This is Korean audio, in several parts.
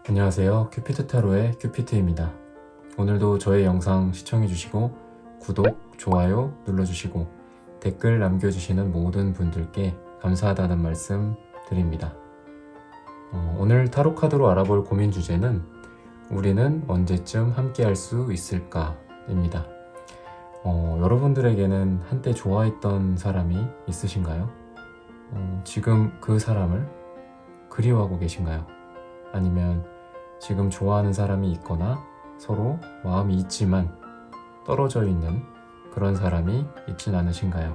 안녕하세요. 큐피트 타로의 큐피트입니다. 오늘도 저의 영상 시청해주시고 구독, 좋아요 눌러주시고 댓글 남겨주시는 모든 분들께 감사하다는 말씀 드립니다. 오늘 타로 카드로 알아볼 고민 주제는 우리는 언제쯤 함께할 수 있을까? 입니다. 여러분들에게는 한때 좋아했던 사람이 있으신가요? 지금 그 사람을 그리워하고 계신가요? 아니면 지금 좋아하는 사람이 있거나 서로 마음이 있지만 떨어져 있는 그런 사람이 있진 않으신가요?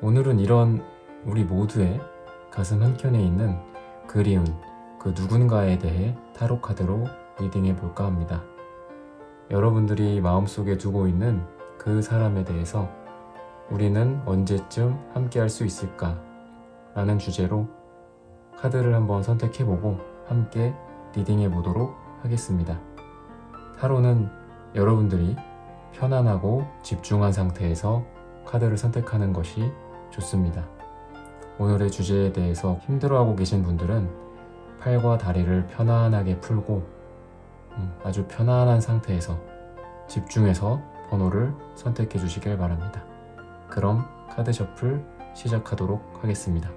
오늘은 이런 우리 모두의 가슴 한켠에 있는 그리운 그 누군가에 대해 타로 카드로 리딩해 볼까 합니다. 여러분들이 마음속에 두고 있는 그 사람에 대해서 우리는 언제쯤 함께 할 수 있을까? 라는 주제로 카드를 한번 선택해보고 함께 리딩해 보도록 하겠습니다. 타로는 여러분들이 편안하고 집중한 상태에서 카드를 선택하는 것이 좋습니다. 오늘의 주제에 대해서 힘들어하고 계신 분들은 팔과 다리를 편안하게 풀고 아주 편안한 상태에서 집중해서 번호를 선택해 주시길 바랍니다. 그럼 카드 셔플 시작하도록 하겠습니다.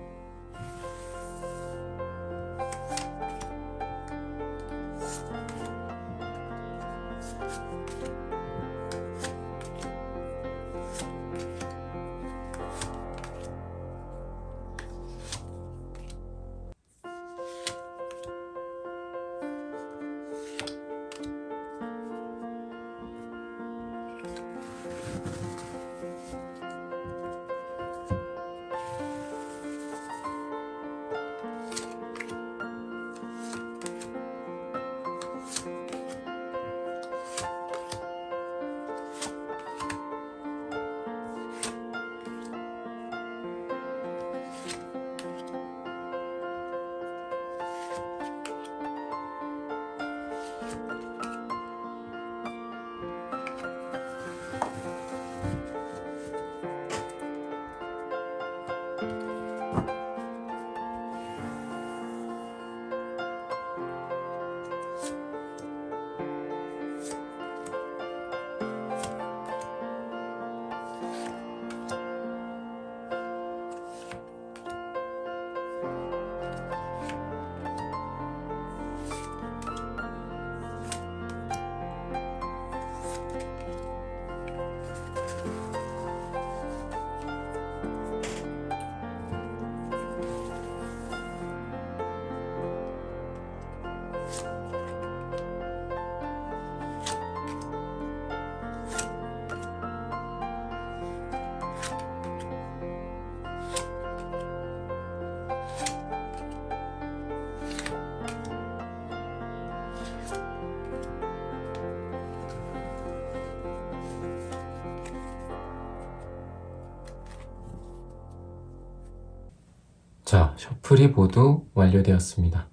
자, 셔플이 모두 완료되었습니다.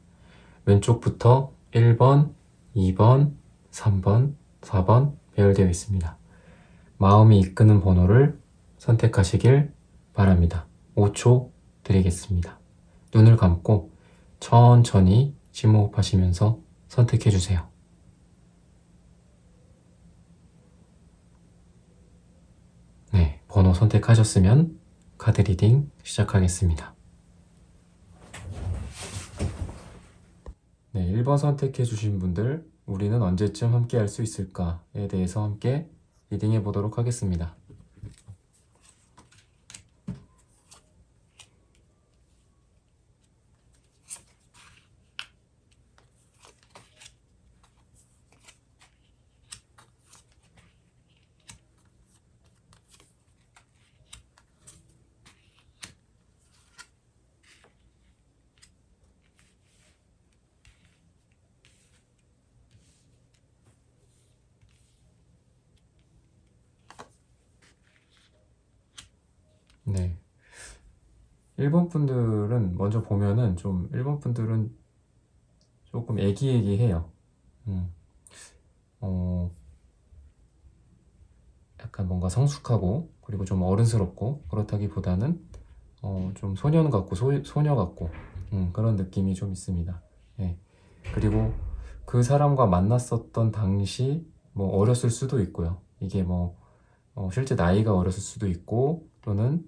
왼쪽부터 1번, 2번, 3번, 4번 배열되어 있습니다. 마음이 이끄는 번호를 선택하시길 바랍니다. 5초 드리겠습니다. 눈을 감고 천천히 심호흡하시면서 선택해 주세요. 네, 번호 선택하셨으면 카드 리딩 시작하겠습니다. 네, 1번 선택해 주신 분들, 우리는 언제쯤 함께 할 수 있을까에 대해서 함께 리딩해 보도록 하겠습니다. 네. 1번 분들은 먼저 보면은 1번 분들은 조금 애기애기해요. 어, 약간 뭔가 성숙하고 그리고 좀 어른스럽고 그렇다기보다는 좀 소년 같고 소녀 같고 그런 느낌이 좀 있습니다. 네. 그리고 그 사람과 만났었던 당시 뭐 어렸을 수도 있고요. 이게 뭐 실제 나이가 어렸을 수도 있고, 또는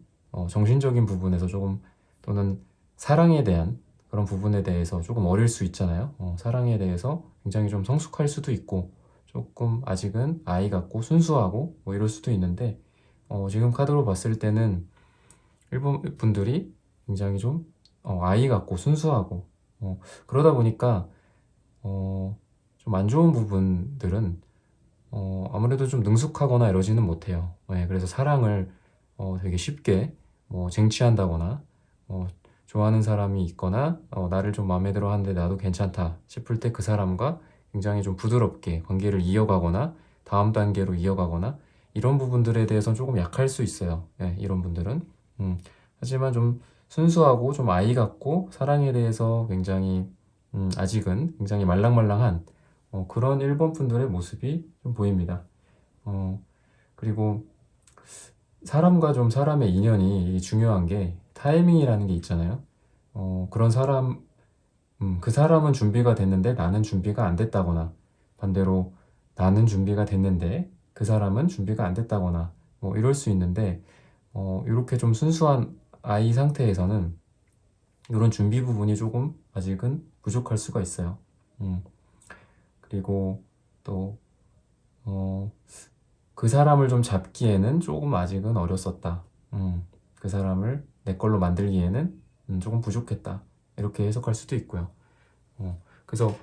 정신적인 부분에서 조금, 또는 사랑에 대한 그런 부분에 대해서 조금 어릴 수 있잖아요. 사랑에 대해서 굉장히 좀 성숙할 수도 있고, 조금 아직은 아이 같고 순수하고 뭐 이럴 수도 있는데, 지금 카드로 봤을 때는 일본 분들이 굉장히 좀 아이 같고 순수하고, 그러다 보니까 좀 안 좋은 부분들은 아무래도 좀 능숙하거나 이러지는 못해요. 네, 그래서 사랑을 되게 쉽게 뭐 쟁취한다거나, 어, 좋아하는 사람이 있거나, 나를 좀 마음에 들어 하는데 나도 괜찮다 싶을 때 그 사람과 굉장히 좀 부드럽게 관계를 이어가거나, 다음 단계로 이어가거나, 이런 부분들에 대해서 조금 약할 수 있어요. 네, 이런 분들은. 음, 하지만 좀 순수하고 좀 아이 같고, 사랑에 대해서 굉장히 아직은 굉장히 말랑말랑한 그런 일본 분들의 모습이 좀 보입니다. 어, 그리고 사람과 좀 사람의 인연이 중요한 게 타이밍이라는 게 있잖아요. 그런 사람, 그 사람은 준비가 됐는데 나는 준비가 안 됐다거나, 반대로 나는 준비가 됐는데 그 사람은 준비가 안 됐다거나, 뭐 이럴 수 있는데, 이렇게 좀 순수한 아이 상태에서는 이런 준비 부분이 조금 아직은 부족할 수가 있어요. 음, 그리고 또, 어, 그 사람을 좀 잡기에는 조금 아직은 어렸었다. 그 사람을 내 걸로 만들기에는 조금 부족했다. 이렇게 해석할 수도 있고요. 그래서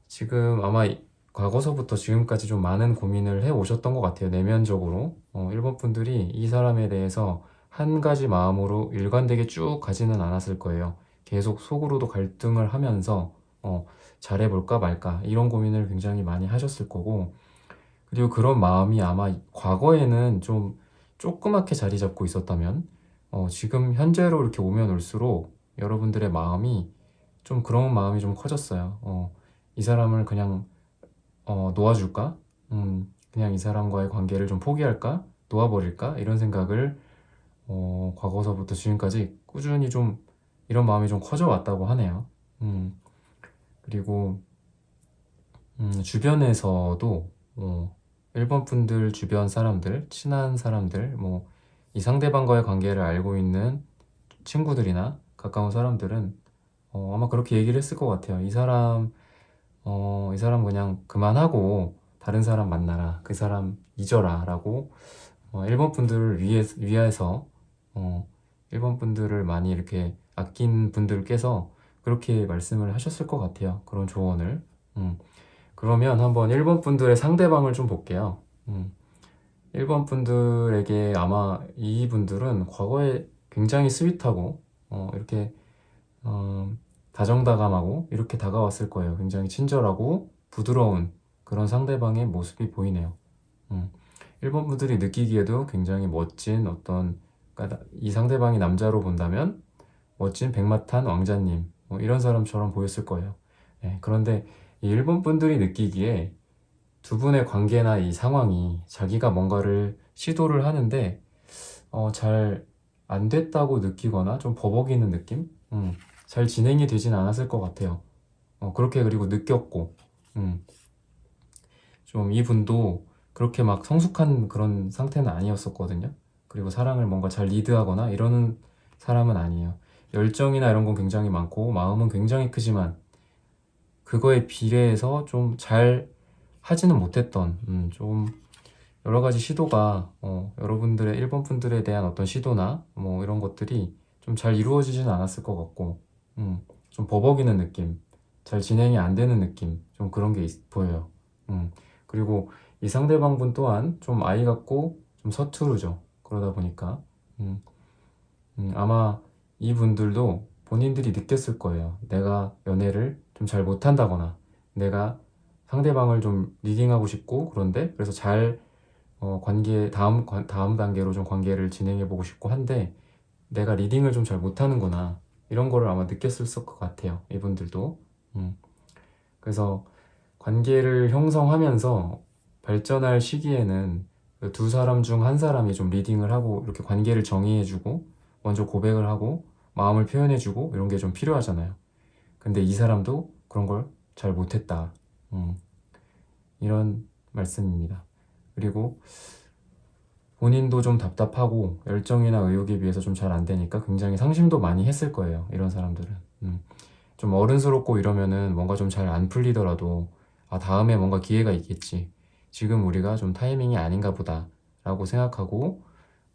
지금 아마 과거서부터 지금까지 좀 많은 고민을 해 오셨던 것 같아요. 내면적으로. 일본 분들이 이 사람에 대해서 한 가지 마음으로 일관되게 쭉 가지는 않았을 거예요. 계속 속으로도 갈등을 하면서 잘해볼까 말까 이런 고민을 굉장히 많이 하셨을 거고, 그리고 그런 마음이 아마 과거에는 좀 조그맣게 자리 잡고 있었다면, 지금 현재로 이렇게 오면 올수록 여러분들의 마음이 좀, 그런 마음이 좀 커졌어요. 이 사람을 그냥 놓아줄까? 그냥 이 사람과의 관계를 좀 포기할까? 놓아버릴까? 이런 생각을 과거서부터 지금까지 꾸준히 좀, 이런 마음이 좀 커져 왔다고 하네요. 그리고 주변에서도 일본 분들 주변 사람들, 친한 사람들, 뭐 이 상대방과의 관계를 알고 있는 친구들이나 가까운 사람들은 아마 그렇게 얘기를 했을 것 같아요. 이 사람 그냥 그만하고 다른 사람 만나라. 그 사람 잊어라. 라고 일본 분들을 위해서 어, 일본 분들을 많이 이렇게 아낀 분들께서 그렇게 말씀을 하셨을 것 같아요. 그런 조언을. 그러면 한번 일본 분들의 상대방을 좀 볼게요. 일본 분들에게 아마 이분들은 과거에 굉장히 스윗하고 이렇게 어, 다정다감하고 이렇게 다가왔을 거예요. 굉장히 친절하고 부드러운 그런 상대방의 모습이 보이네요. 음, 일본 분들이 느끼기에도 굉장히 멋진 어떤, 그러니까 이 상대방이 남자로 본다면 멋진 백마탄 왕자님, 뭐 이런 사람처럼 보였을 거예요. 예, 그런데 이 일본 분들이 느끼기에 두 분의 관계나 이 상황이, 자기가 뭔가를 시도를 하는데 잘 안 됐다고 느끼거나 좀 버벅이는 느낌? 잘 진행이 되진 않았을 것 같아요. 그렇게 그리고 느꼈고, 음, 좀 이분도 그렇게 막 성숙한 그런 상태는 아니었었거든요. 그리고 사랑을 뭔가 잘 리드하거나 이러는 사람은 아니에요. 열정이나 이런 건 굉장히 많고 마음은 굉장히 크지만 그거에 비례해서 좀 잘 하지는 못했던, 좀 여러 가지 시도가, 여러분들의 일본 분들에 대한 어떤 시도나 뭐 이런 것들이 좀 잘 이루어지진 않았을 것 같고, 좀 버벅이는 느낌, 잘 진행이 안 되는 느낌, 좀 그런 게 보여요. 그리고 이 상대방분 또한 좀 아이 같고 좀 서투르죠. 그러다 보니까 음, 아마 이분들도 본인들이 느꼈을 거예요. 내가 연애를 좀 잘 못한다거나, 내가 상대방을 좀 리딩하고 싶고, 그런데 그래서 잘 다음 단계로 좀 관계를 진행해 보고 싶고 한데 내가 리딩을 좀 잘 못하는구나, 이런 거를 아마 느꼈을 것 같아요. 이분들도. 음, 그래서 관계를 형성하면서 발전할 시기에는 그두 사람 중 한 사람이 좀 리딩을 하고 이렇게 관계를 정의해주고 먼저 고백을 하고 마음을 표현해주고 이런 게 좀 필요하잖아요. 근데 이 사람도 그런 걸 잘 못했다. 이런 말씀입니다. 그리고 본인도 좀 답답하고 열정이나 의욕에 비해서 좀 잘 안 되니까 굉장히 상심도 많이 했을 거예요. 이런 사람들은. 좀 어른스럽고 이러면은 뭔가 좀 잘 안 풀리더라도 아, 다음에 뭔가 기회가 있겠지. 지금 우리가 좀 타이밍이 아닌가 보다 라고 생각하고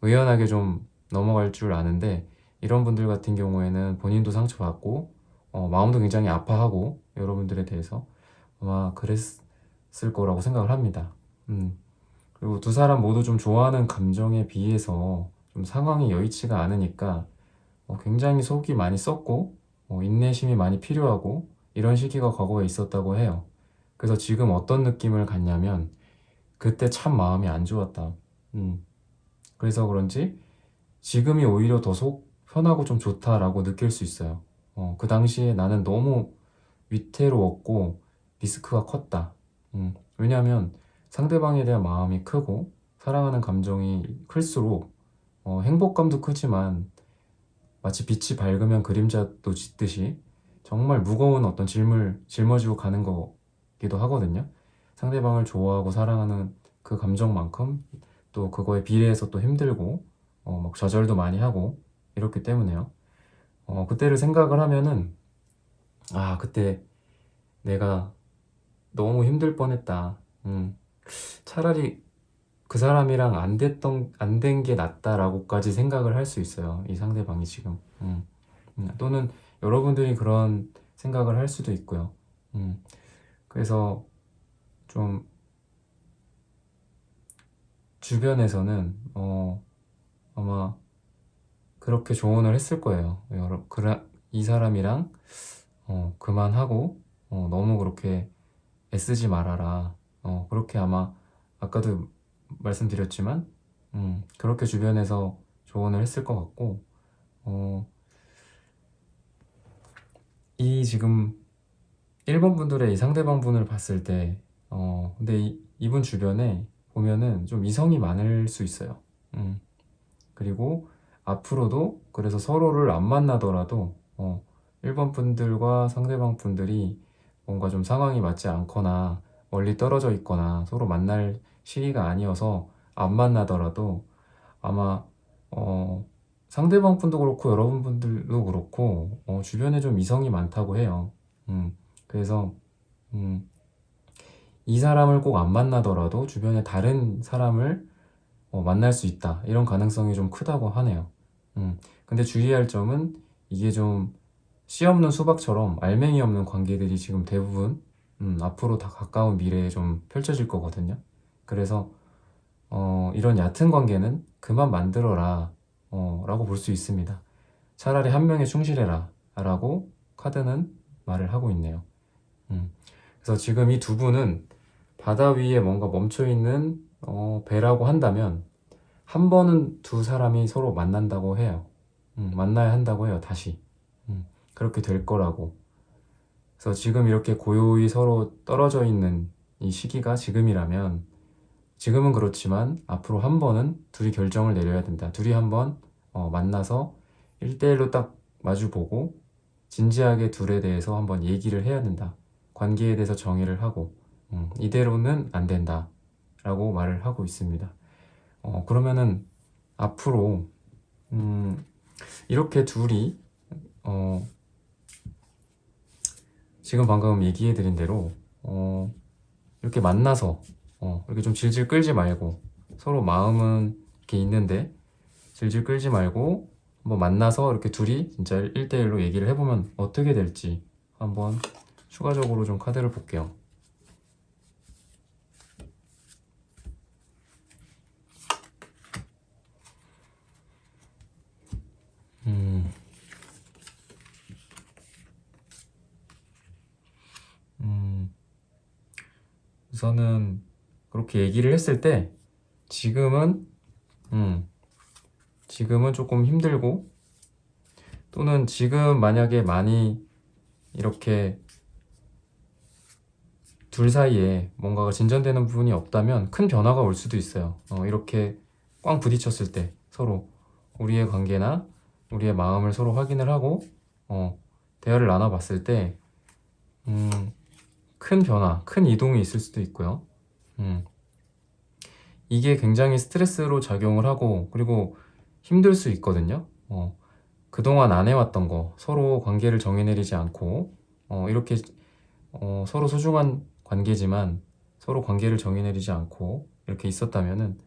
의연하게 좀 넘어갈 줄 아는데, 이런 분들 같은 경우에는 본인도 상처받고 마음도 굉장히 아파하고 여러분들에 대해서 아마 그랬을 거라고 생각을 합니다. 그리고 두 사람 모두 좀 좋아하는 감정에 비해서 좀 상황이 여의치가 않으니까 굉장히 속이 많이 썩고 인내심이 많이 필요하고 이런 시기가 과거에 있었다고 해요. 그래서 지금 어떤 느낌을 갖냐면 그때 참 마음이 안 좋았다. 그래서 그런지 지금이 오히려 더 속 편하고 좀 좋다라고 느낄 수 있어요. 그 당시에 나는 너무 위태로웠고 리스크가 컸다. 왜냐하면 상대방에 대한 마음이 크고 사랑하는 감정이 클수록 행복감도 크지만 마치 빛이 밝으면 그림자도 짙듯이 정말 무거운 어떤 짐을 짊어지고 가는 거기도 하거든요. 상대방을 좋아하고 사랑하는 그 감정만큼 또 그거에 비례해서 또 힘들고 막 좌절도 많이 하고 이렇기 때문에요. 그때를 생각을 하면은 아, 그때 내가 너무 힘들 뻔했다. 차라리 그 사람이랑 안 된 게 낫다라고까지 생각을 할 수 있어요. 이 상대방이 지금. 또는 여러분들이 그런 생각을 할 수도 있고요. 그래서 좀 주변에서는 아마 그렇게 조언을 했을 거예요. 이 사람이랑 그만하고 너무 그렇게 애쓰지 말아라. 그렇게 아마 아까도 말씀드렸지만 그렇게 주변에서 조언을 했을 것 같고 이 지금 1번 분들의 이 상대방 분을 봤을 때 근데 이분 주변에 보면은 좀 이성이 많을 수 있어요. 그리고 앞으로도 그래서 서로를 안 만나더라도 1번 분들과 상대방 분들이 뭔가 좀 상황이 맞지 않거나 멀리 떨어져 있거나 서로 만날 시기가 아니어서 안 만나더라도 아마 상대방 분도 그렇고 여러분들도 그렇고 주변에 좀 이성이 많다고 해요. 그래서 이 사람을 꼭 안 만나더라도 주변에 다른 사람을 만날 수 있다. 이런 가능성이 좀 크다고 하네요. 근데 주의할 점은 이게 좀 씨 없는 수박처럼 알맹이 없는 관계들이 지금 대부분 앞으로 다 가까운 미래에 좀 펼쳐질 거거든요. 그래서 이런 얕은 관계는 그만 만들어라 라고 볼 수 있습니다. 차라리 한 명에 충실해라 라고 카드는 말을 하고 있네요. 그래서 지금 이 두 분은 바다 위에 뭔가 멈춰있는 배라고 한다면 한 번은 두 사람이 서로 만난다고 해요. 만나야 한다고 해요, 다시. 그렇게 될 거라고. 그래서 지금 이렇게 고요히 서로 떨어져 있는 이 시기가 지금이라면, 지금은 그렇지만 앞으로 한 번은 둘이 결정을 내려야 된다. 둘이 한번 만나서 1대1로 딱 마주보고 진지하게 둘에 대해서 한번 얘기를 해야 된다. 관계에 대해서 정의를 하고 이대로는 안 된다 라고 말을 하고 있습니다. 그러면은 앞으로 이렇게 둘이 지금 방금 얘기해드린 대로 이렇게 만나서 이렇게 좀 질질 끌지 말고, 서로 마음은 이렇게 있는데 질질 끌지 말고 한번 만나서 이렇게 둘이 진짜 1대1로 얘기를 해보면 어떻게 될지 한번 추가적으로 좀 카드를 볼게요. 우선은 그렇게 얘기를 했을 때 지금은 지금은 조금 힘들고, 또는 지금 만약에 많이 이렇게 둘 사이에 뭔가가 진전되는 부분이 없다면 큰 변화가 올 수도 있어요. 이렇게 꽝 부딪혔을 때 서로 우리의 관계나 우리의 마음을 서로 확인을 하고 대화를 나눠봤을 때 큰 변화, 큰 이동이 있을 수도 있고요. 이게 굉장히 스트레스로 작용을 하고, 그리고 힘들 수 있거든요. 그동안 안 해왔던 거, 서로 관계를 정해내리지 않고, 이렇게 서로 소중한 관계지만 서로 관계를 정해내리지 않고 이렇게 있었다면은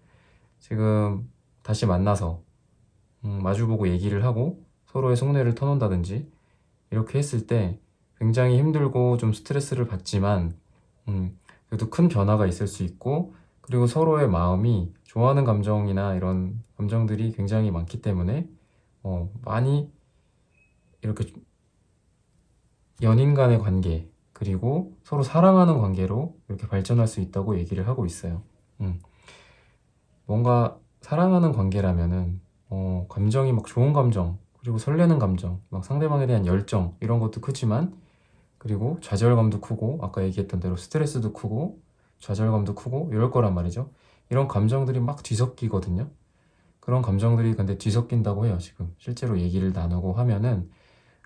지금 다시 만나서 마주보고 얘기를 하고 서로의 속내를 터놓는다든지 이렇게 했을 때 굉장히 힘들고 좀 스트레스를 받지만 그래도 큰 변화가 있을 수 있고, 그리고 서로의 마음이 좋아하는 감정이나 이런 감정들이 굉장히 많기 때문에 많이 이렇게 연인 간의 관계, 그리고 서로 사랑하는 관계로 이렇게 발전할 수 있다고 얘기를 하고 있어요. 뭔가 사랑하는 관계라면은 감정이 막 좋은 감정, 그리고 설레는 감정, 막 상대방에 대한 열정 이런 것도 크지만, 그리고 좌절감도 크고, 아까 얘기했던 대로 스트레스도 크고 좌절감도 크고 이럴 거란 말이죠. 이런 감정들이 막 뒤섞이거든요. 그런 감정들이 근데 뒤섞인다고 해요. 지금 실제로 얘기를 나누고 하면은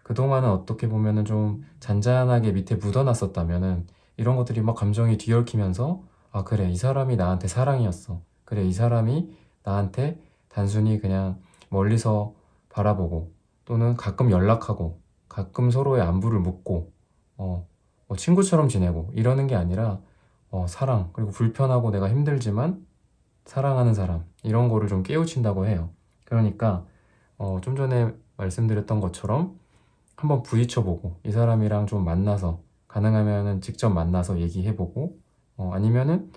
그동안은 어떻게 보면은 좀 잔잔하게 밑에 묻어놨었다면은 이런 것들이 막 감정이 뒤얽히면서, 아, 그래, 이 사람이 나한테 사랑이었어. 그래, 이 사람이 나한테 단순히 그냥 멀리서 바라보고, 또는 가끔 연락하고, 가끔 서로의 안부를 묻고, 친구처럼 지내고, 이러는 게 아니라, 사랑, 그리고 불편하고 내가 힘들지만 사랑하는 사람, 이런 거를 좀 깨우친다고 해요. 그러니까, 좀 전에 말씀드렸던 것처럼 한번 부딪혀보고 이 사람이랑 좀 만나서, 가능하면은 직접 만나서 얘기해보고, 아니면은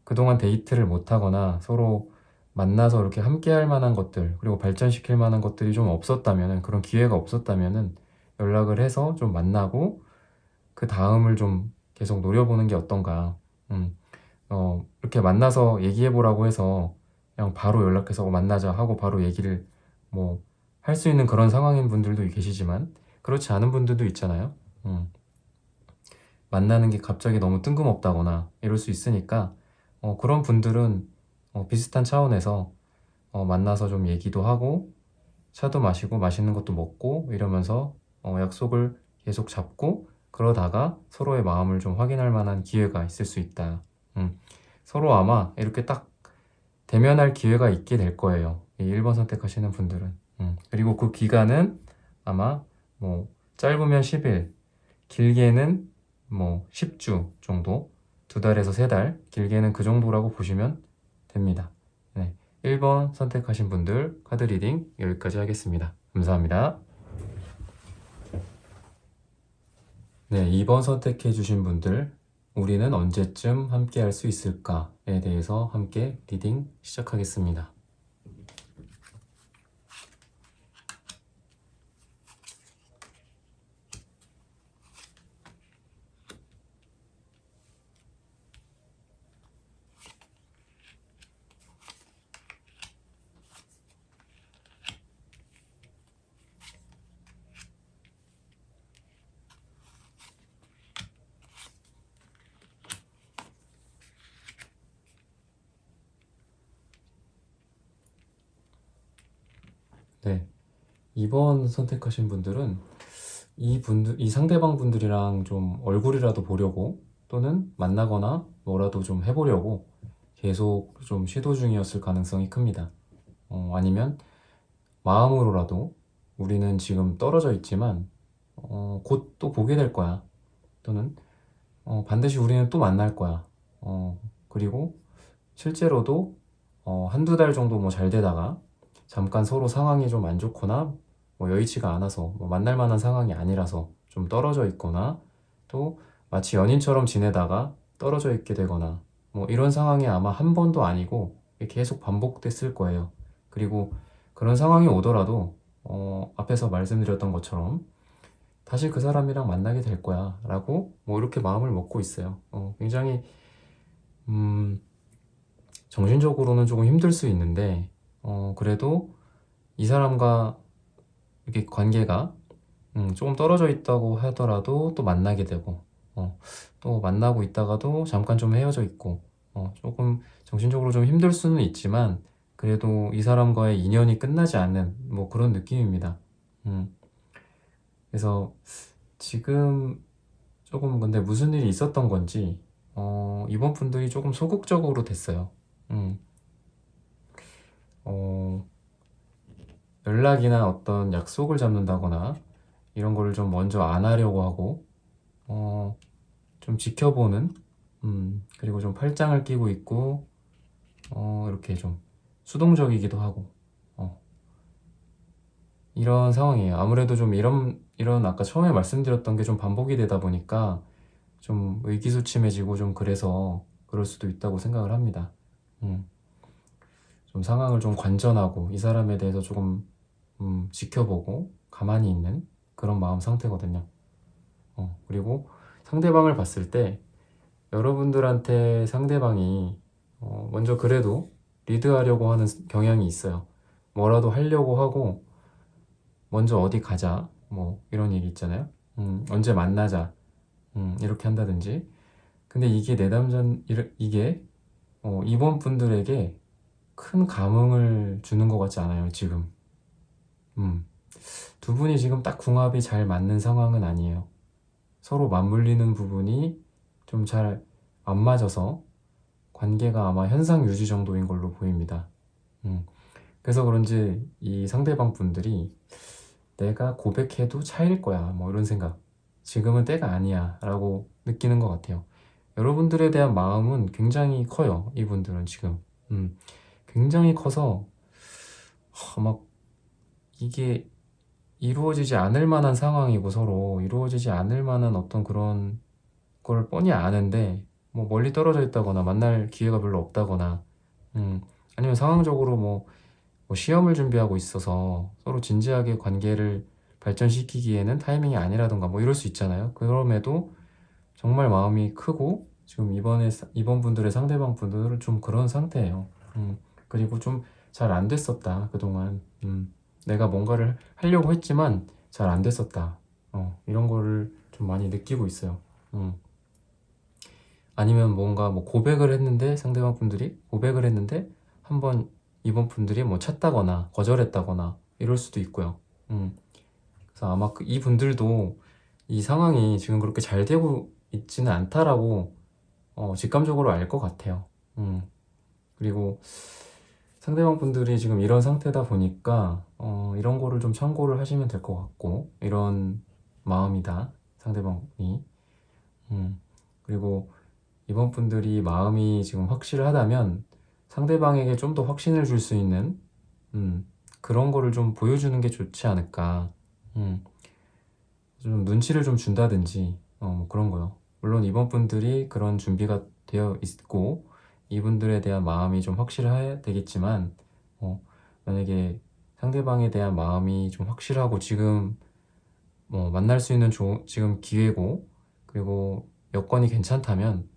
그동안 데이트를 못하거나 서로 만나서 이렇게 함께 할 만한 것들, 그리고 발전시킬 만한 것들이 좀 없었다면은, 그런 기회가 없었다면은 연락을 해서 좀 만나고 그 다음을 좀 계속 노려보는 게 어떤가. 이렇게 만나서 얘기해보라고 해서 그냥 바로 연락해서 만나자 하고 바로 얘기를 뭐 할 수 있는 그런 상황인 분들도 계시지만, 그렇지 않은 분들도 있잖아요. 만나는 게 갑자기 너무 뜬금없다거나 이럴 수 있으니까, 그런 분들은 비슷한 차원에서 만나서 좀 얘기도 하고 차도 마시고 맛있는 것도 먹고 이러면서 약속을 계속 잡고, 그러다가 서로의 마음을 좀 확인할 만한 기회가 있을 수 있다. 서로 아마 이렇게 딱 대면할 기회가 있게 될 거예요. 이 1번 선택하시는 분들은. 그리고 그 기간은 아마 뭐 짧으면 10일, 길게는 뭐 10주 정도, 2달에서 3달, 길게는 그 정도라고 보시면 됩니다. 네. 1번 선택하신 분들 카드 리딩 여기까지 하겠습니다. 감사합니다. 네, 2번 선택해 주신 분들, 우리는 언제쯤 함께 할 수 있을까에 대해서 함께 리딩 시작하겠습니다. 네, 2번 선택하신 분들은 이 상대방 분들이랑 좀 얼굴이라도 보려고, 또는 만나거나 뭐라도 좀 해보려고 계속 좀 시도 중이었을 가능성이 큽니다. 아니면 마음으로라도 우리는 지금 떨어져 있지만 곧 또 보게 될 거야. 또는 반드시 우리는 또 만날 거야. 그리고 실제로도 한두 달 정도 뭐 잘 되다가 잠깐 서로 상황이 좀 안 좋거나 뭐 여의치가 않아서 뭐 만날 만한 상황이 아니라서 좀 떨어져 있거나, 또 마치 연인처럼 지내다가 떨어져 있게 되거나, 뭐 이런 상황이 아마 한 번도 아니고 계속 반복됐을 거예요. 그리고 그런 상황이 오더라도 앞에서 말씀드렸던 것처럼 다시 그 사람이랑 만나게 될 거야 라고 뭐 이렇게 마음을 먹고 있어요. 굉장히 음, 정신적으로는 조금 힘들 수 있는데, 그래도 이 사람과 이렇게 관계가 조금 떨어져 있다고 하더라도 또 만나게 되고, 또 만나고 있다가도 잠깐 좀 헤어져 있고, 조금 정신적으로 좀 힘들 수는 있지만 그래도 이 사람과의 인연이 끝나지 않는 뭐 그런 느낌입니다. 그래서 지금 조금 근데 무슨 일이 있었던 건지 이번 분들이 조금 소극적으로 됐어요. 음, 어, 연락이나 어떤 약속을 잡는다거나 이런 거를 좀 먼저 안 하려고 하고 어, 좀 지켜보는 그리고 좀 팔짱을 끼고 있고 이렇게 좀 수동적이기도 하고 어, 이런 상황이에요. 아무래도 좀 이런 아까 처음에 말씀드렸던 게 좀 반복이 되다 보니까 좀 의기소침해지고 좀 그래서 그럴 수도 있다고 생각을 합니다. 음, 좀 상황을 좀 관전하고 이 사람에 대해서 조금 지켜보고 가만히 있는 그런 마음 상태거든요. 그리고 상대방을 봤을 때 여러분들한테 상대방이 먼저 그래도 리드하려고 하는 경향이 있어요. 뭐라도 하려고 하고 먼저 어디 가자 뭐 이런 얘기 있잖아요. 언제 만나자 이렇게 한다든지. 근데 이게 내담전 이게 이번 분들에게 큰 감흥을 주는 것 같지 않아요 지금. 음, 두 분이 지금 딱 궁합이 잘 맞는 상황은 아니에요. 서로 맞물리는 부분이 좀 잘 안 맞아서 관계가 아마 현상 유지 정도인 걸로 보입니다. 그래서 그런지 이 상대방 분들이 내가 고백해도 차일 거야 뭐 이런 생각, 지금은 때가 아니야 라고 느끼는 것 같아요. 여러분들에 대한 마음은 굉장히 커요. 이분들은 지금 굉장히 커서 막 이게 이루어지지 않을 만한 상황이고 서로 이루어지지 않을 만한 어떤 그런 걸 뻔히 아는데 뭐 멀리 떨어져 있다거나 만날 기회가 별로 없다거나 음, 아니면 상황적으로 뭐 시험을 준비하고 있어서 서로 진지하게 관계를 발전시키기에는 타이밍이 아니라던가 뭐 이럴 수 있잖아요. 그럼에도 정말 마음이 크고 지금 이번 분들의 상대방 분들은 좀 그런 상태예요. 그리고 좀 잘 안 됐었다 그동안. 내가 뭔가를 하려고 했지만 잘 안 됐었다. 이런 거를 좀 많이 느끼고 있어요. 음. 아니면 뭔가 뭐 고백을 했는데 상대방 분들이 고백을 했는데 한번 이번 분들이 뭐 찼다거나 거절했다거나 이럴 수도 있고요. 그래서 아마 이 분들도 이 상황이 지금 그렇게 잘 되고 있지는 않다라고 직감적으로 알 것 같아요. 그리고 상대방 분들이 지금 이런 상태다 보니까 이런 거를 좀 참고를 하시면 될 것 같고 이런 마음이다 상대방이. 그리고 이번 분들이 마음이 지금 확실하다면 상대방에게 좀 더 확신을 줄 수 있는 그런 거를 좀 보여주는 게 좋지 않을까. 음, 좀 눈치를 좀 준다든지 뭐 그런 거요. 물론 이번 분들이 그런 준비가 되어 있고 이분들에 대한 마음이 좀 확실해야 되겠지만 만약에 상대방에 대한 마음이 좀 확실하고 지금 만날 수 있는 지금 기회고 그리고 여건이 괜찮다면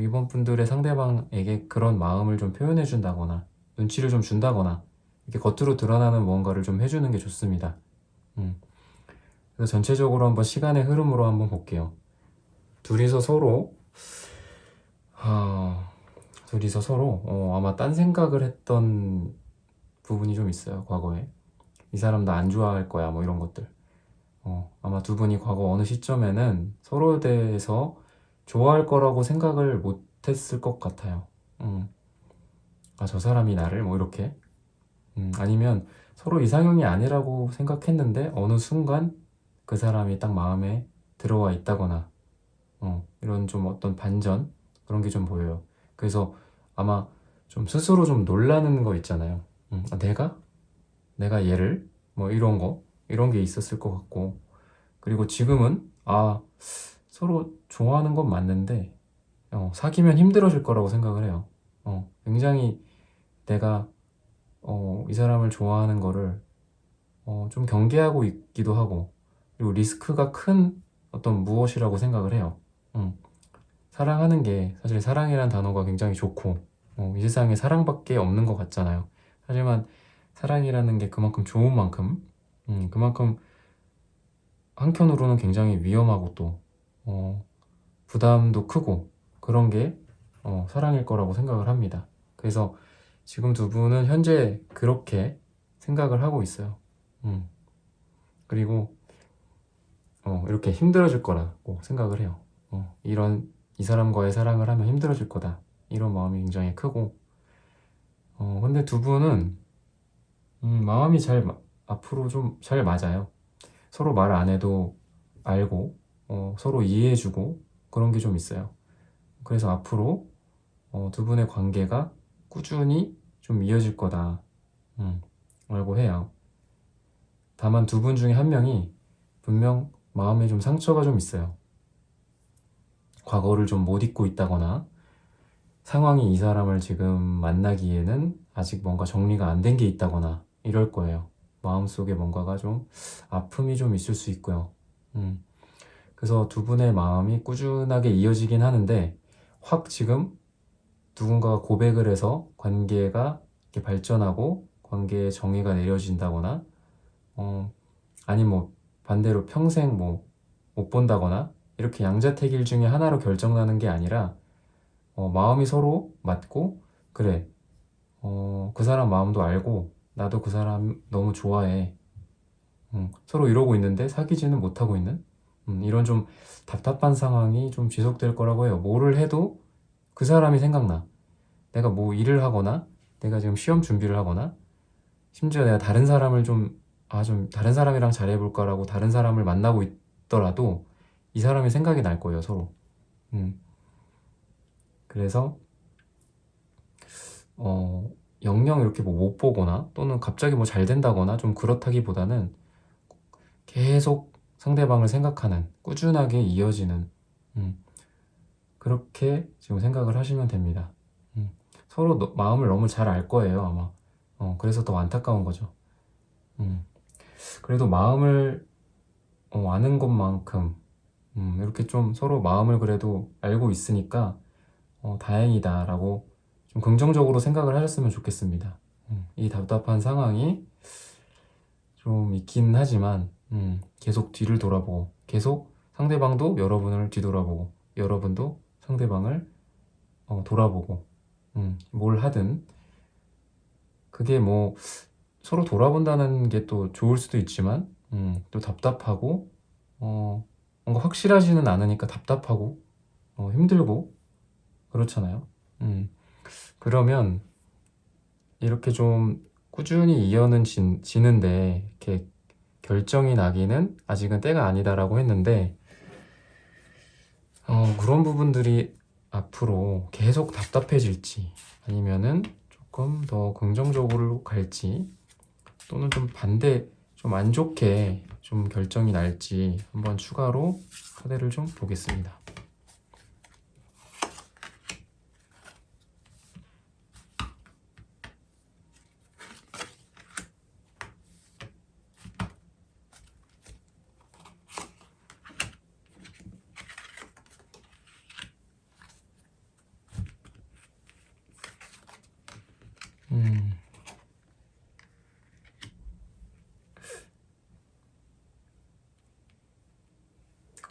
이번 분들의 상대방에게 그런 마음을 좀 표현해 준다거나 눈치를 좀 준다거나 이렇게 겉으로 드러나는 무언가를 좀 해주는 게 좋습니다. 음. 그래서 전체적으로 한번 시간의 흐름으로 한번 볼게요. 둘이서 서로 아, 둘이서 서로 아마 딴 생각을 했던 부분이 좀 있어요. 과거에 이 사람 나 안 좋아할 거야 뭐 이런 것들. 아마 두 분이 과거 어느 시점에는 서로에 대해서 좋아할 거라고 생각을 못 했을 것 같아요. 아, 저 사람이 나를 뭐 이렇게. 아니면 서로 이상형이 아니라고 생각했는데 어느 순간 그 사람이 딱 마음에 들어와 있다거나 이런 좀 어떤 반전 그런 게 좀 보여요. 그래서 아마 좀 스스로 좀 놀라는 거 있잖아요. 아, 내가 얘를 뭐 이런 게 있었을 것 같고 그리고 지금은 서로 좋아하는 건 맞는데 사귀면 힘들어질 거라고 생각을 해요. 굉장히 내가 이 사람을 좋아하는 거를 좀 경계하고 있기도 하고 그리고 리스크가 큰 어떤 무엇이라고 생각을 해요. 음, 사랑하는 게 사실 사랑이란 단어가 굉장히 좋고 이 세상에 사랑밖에 없는 것 같잖아요. 하지만 사랑이라는 게 그만큼 좋은 만큼 그만큼 한편으로는 굉장히 위험하고 또 부담도 크고 그런 게 사랑일 거라고 생각을 합니다. 그래서 지금 두 분은 현재 그렇게 생각을 하고 있어요. 그리고 이렇게 힘들어질 거라고 생각을 해요. 이 사람과의 사랑을 하면 힘들어질 거다, 이런 마음이 굉장히 크고, 근데 두 분은 마음이 앞으로 좀 잘 맞아요. 서로 말 안 해도 알고, 서로 이해해주고, 그런 게 좀 있어요. 그래서 앞으로 두 분의 관계가 꾸준히 좀 이어질 거다, 라고 해요. 다만 두 분 중에 한 명이 분명 마음에 좀 상처가 좀 있어요. 과거를 좀 못 잊고 있다거나, 상황이 이 사람을 지금 만나기에는 아직 뭔가 정리가 안 된 게 있다거나 이럴 거예요. 마음속에 뭔가가 좀 아픔이 좀 있을 수 있고요. 그래서 두 분의 마음이 꾸준하게 이어지긴 하는데, 확 지금 누군가가 고백을 해서 관계가 이렇게 발전하고 관계에 정의가 내려진다거나, 아니 뭐 반대로 평생 뭐 못 본다거나, 이렇게 양자택일 중에 하나로 결정나는 게 아니라, 마음이 서로 맞고, 그래, 그 사람 마음도 알고 나도 그 사람 너무 좋아해, 서로 이러고 있는데 사귀지는 못하고 있는, 이런 좀 답답한 상황이 좀 지속될 거라고 해요. 뭐를 해도 그 사람이 생각나. 내가 뭐 일을 하거나, 내가 지금 시험 준비를 하거나, 심지어 내가 다른 사람을 좀 다른 사람이랑 잘해볼까라고 다른 사람을 만나고 있더라도 이 사람이 생각이 날 거예요, 서로. 그래서 영영 이렇게 뭐 못 보거나, 또는 갑자기 뭐 잘 된다거나 좀 그렇다기보다는 계속 상대방을 생각하는, 꾸준하게 이어지는, 그렇게 지금 생각을 하시면 됩니다. 서로 마음을 너무 잘 알 거예요, 아마. 그래서 더 안타까운 거죠. 그래도 마음을 아는 것만큼 이렇게 좀 서로 마음을 그래도 알고 있으니까 다행이다라고 좀 긍정적으로 생각을 하셨으면 좋겠습니다. 이 답답한 상황이 좀 있긴 하지만, 계속 뒤를 돌아보고, 계속 상대방도 여러분을 뒤돌아보고, 여러분도 상대방을 돌아보고, 뭘 하든, 그게 뭐 서로 돌아본다는 게 또 좋을 수도 있지만, 또 답답하고, 뭔가 확실하지는 않으니까 답답하고, 힘들고, 그렇잖아요. 그러면 이렇게 좀 꾸준히 지는데 이렇게 결정이 나기는 아직은 때가 아니다라고 했는데, 그런 부분들이 앞으로 계속 답답해질지, 아니면은 조금 더 긍정적으로 갈지, 또는 좀 반대, 좀 안 좋게 좀 결정이 날지 한번 추가로 카드를 좀 보겠습니다.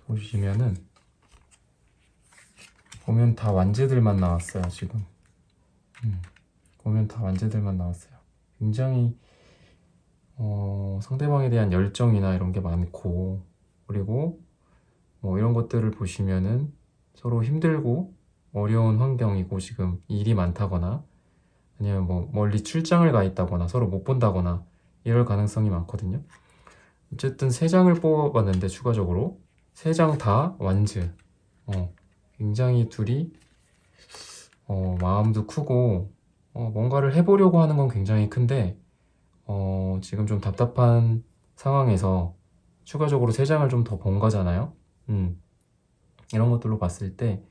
보시면은, 보면 다 완제들만 나왔어요, 지금. 보면 다 완제들만 나왔어요. 굉장히 상대방에 대한 열정이나 이런 게 많고, 그리고 뭐 이런 것들을 보시면은 서로 힘들고 어려운 환경이고, 지금 일이 많다거나, 아니면 뭐 멀리 출장을 가 있다거나, 서로 못 본다거나, 이럴 가능성이 많거든요. 어쨌든 세 장을 뽑아봤는데, 추가적으로 세 장 다 완즈. 굉장히 둘이 마음도 크고, 뭔가를 해보려고 하는 건 굉장히 큰데, 지금 좀 답답한 상황에서 추가적으로 세 장을 좀 더 본 거잖아요. 이런 것들로 봤을 때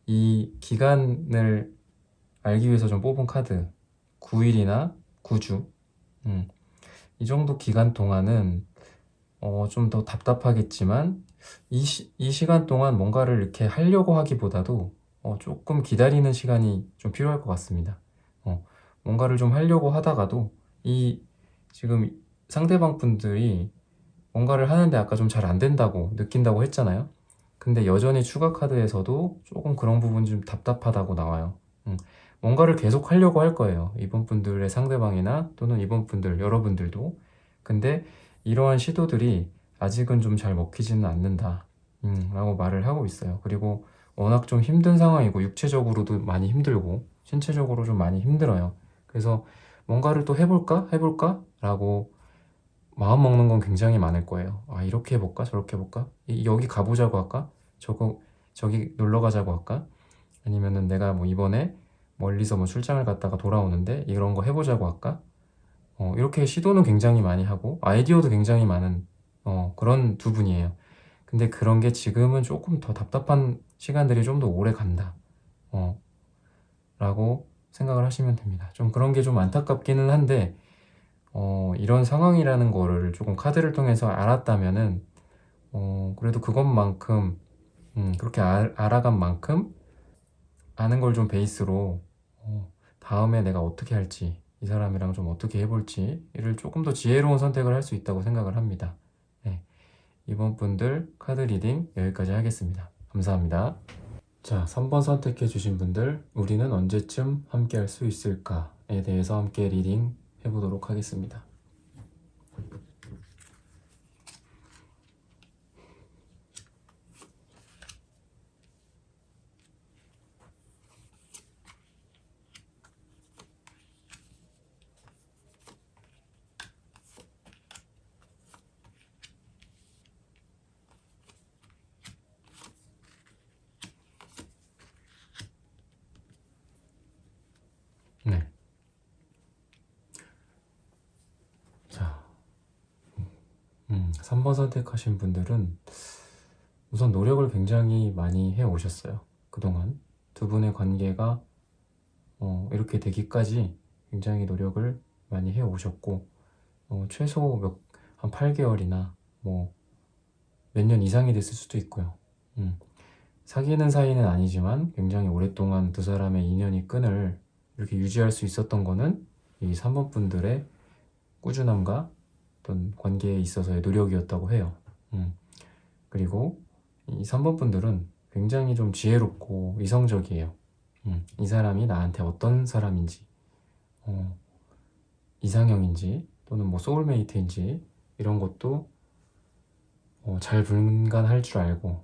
이 기간을 알기 위해서 좀 뽑은 카드, 9일이나 9주, 이 정도 기간 동안은 좀 더 답답하겠지만, 이 시간 동안 뭔가를 이렇게 하려고 하기보다도 조금 기다리는 시간이 좀 필요할 것 같습니다. 뭔가를 좀 하려고 하다가도, 이 지금 상대방 분들이 뭔가를 하는데 아까 좀 잘 안 된다고 느낀다고 했잖아요. 근데 여전히 추가 카드에서도 조금 그런 부분이 좀 답답하다고 나와요. 뭔가를 계속 하려고 할 거예요, 이번 분들의 상대방이나 또는 이번 분들, 여러분들도. 근데 이러한 시도들이 아직은 좀 잘 먹히지는 않는다. 라고 말을 하고 있어요. 그리고 워낙 좀 힘든 상황이고 육체적으로도 많이 힘들고 신체적으로 좀 많이 힘들어요. 그래서 뭔가를 또 해볼까? 라고 마음 먹는 건 굉장히 많을 거예요. 아, 이렇게 해볼까? 저렇게 해볼까? 여기 가보자고 할까? 저기 놀러 가자고 할까? 아니면은 내가 뭐 이번에 멀리서 뭐 출장을 갔다가 돌아오는데 이런 거 해보자고 할까? 이렇게 시도는 굉장히 많이 하고 아이디어도 굉장히 많은 그런 두 분이에요. 근데 그런 게 지금은 조금 더 답답한 시간들이 좀 더 오래 간다. 어, 라고 생각을 하시면 됩니다. 좀 그런 게 좀 안타깝기는 한데, 이런 상황이라는 거를 조금 카드를 통해서 알았다면은, 그래도 그것만큼, 그렇게 알아간 만큼 아는 걸 좀 베이스로, 다음에 내가 어떻게 할지, 이 사람이랑 좀 어떻게 해볼지, 이를 조금 더 지혜로운 선택을 할 수 있다고 생각을 합니다. 네, 이번 분들 카드 리딩 여기까지 하겠습니다. 감사합니다. 자, 3번 선택해 주신 분들, 우리는 언제쯤 함께 할 수 있을까에 대해서 함께 리딩 해보도록 하겠습니다. 네. 자, 3번 선택하신 분들은 우선 노력을 굉장히 많이 해 오셨어요. 그동안 두 분의 관계가 이렇게 되기까지 굉장히 노력을 많이 해 오셨고, 최소 한 8개월이나 뭐 몇 년 이상이 됐을 수도 있고요. 음, 사귀는 사이는 아니지만 굉장히 오랫동안 두 사람의 인연이 끈을 이렇게 유지할 수 있었던 거는 이 3번 분들의 꾸준함과 어떤 관계에 있어서의 노력이었다고 해요. 그리고 이 3번 분들은 굉장히 좀 지혜롭고 이성적이에요. 이 사람이 나한테 어떤 사람인지, 어, 이상형인지, 또는 뭐 소울메이트인지, 이런 것도 잘 분간할 줄 알고,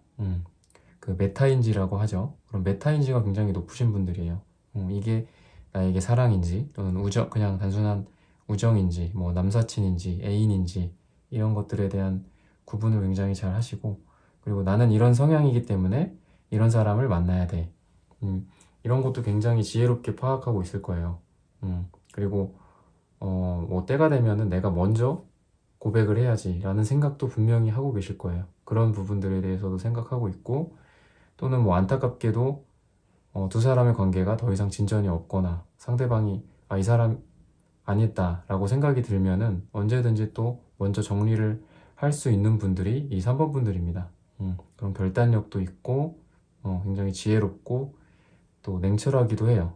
그 메타인지라고 하죠. 그럼 메타인지가 굉장히 높으신 분들이에요. 이게 나에게 사랑인지 또는 그냥 단순한 우정인지 뭐 남사친인지 애인인지 이런 것들에 대한 구분을 굉장히 잘 하시고, 그리고 나는 이런 성향이기 때문에 이런 사람을 만나야 돼. 이런 것도 굉장히 지혜롭게 파악하고 있을 거예요. 그리고 뭐 때가 되면은 내가 먼저 고백을 해야지라는 생각도 분명히 하고 계실 거예요. 그런 부분들에 대해서도 생각하고 있고, 또는 뭐 안타깝게도 두 사람의 관계가 더 이상 진전이 없거나 상대방이 이 사람 아니다 라고 생각이 들면은 언제든지 또 먼저 정리를 할 수 있는 분들이 이 3번 분들입니다. 그런 결단력도 있고 굉장히 지혜롭고 또 냉철하기도 해요.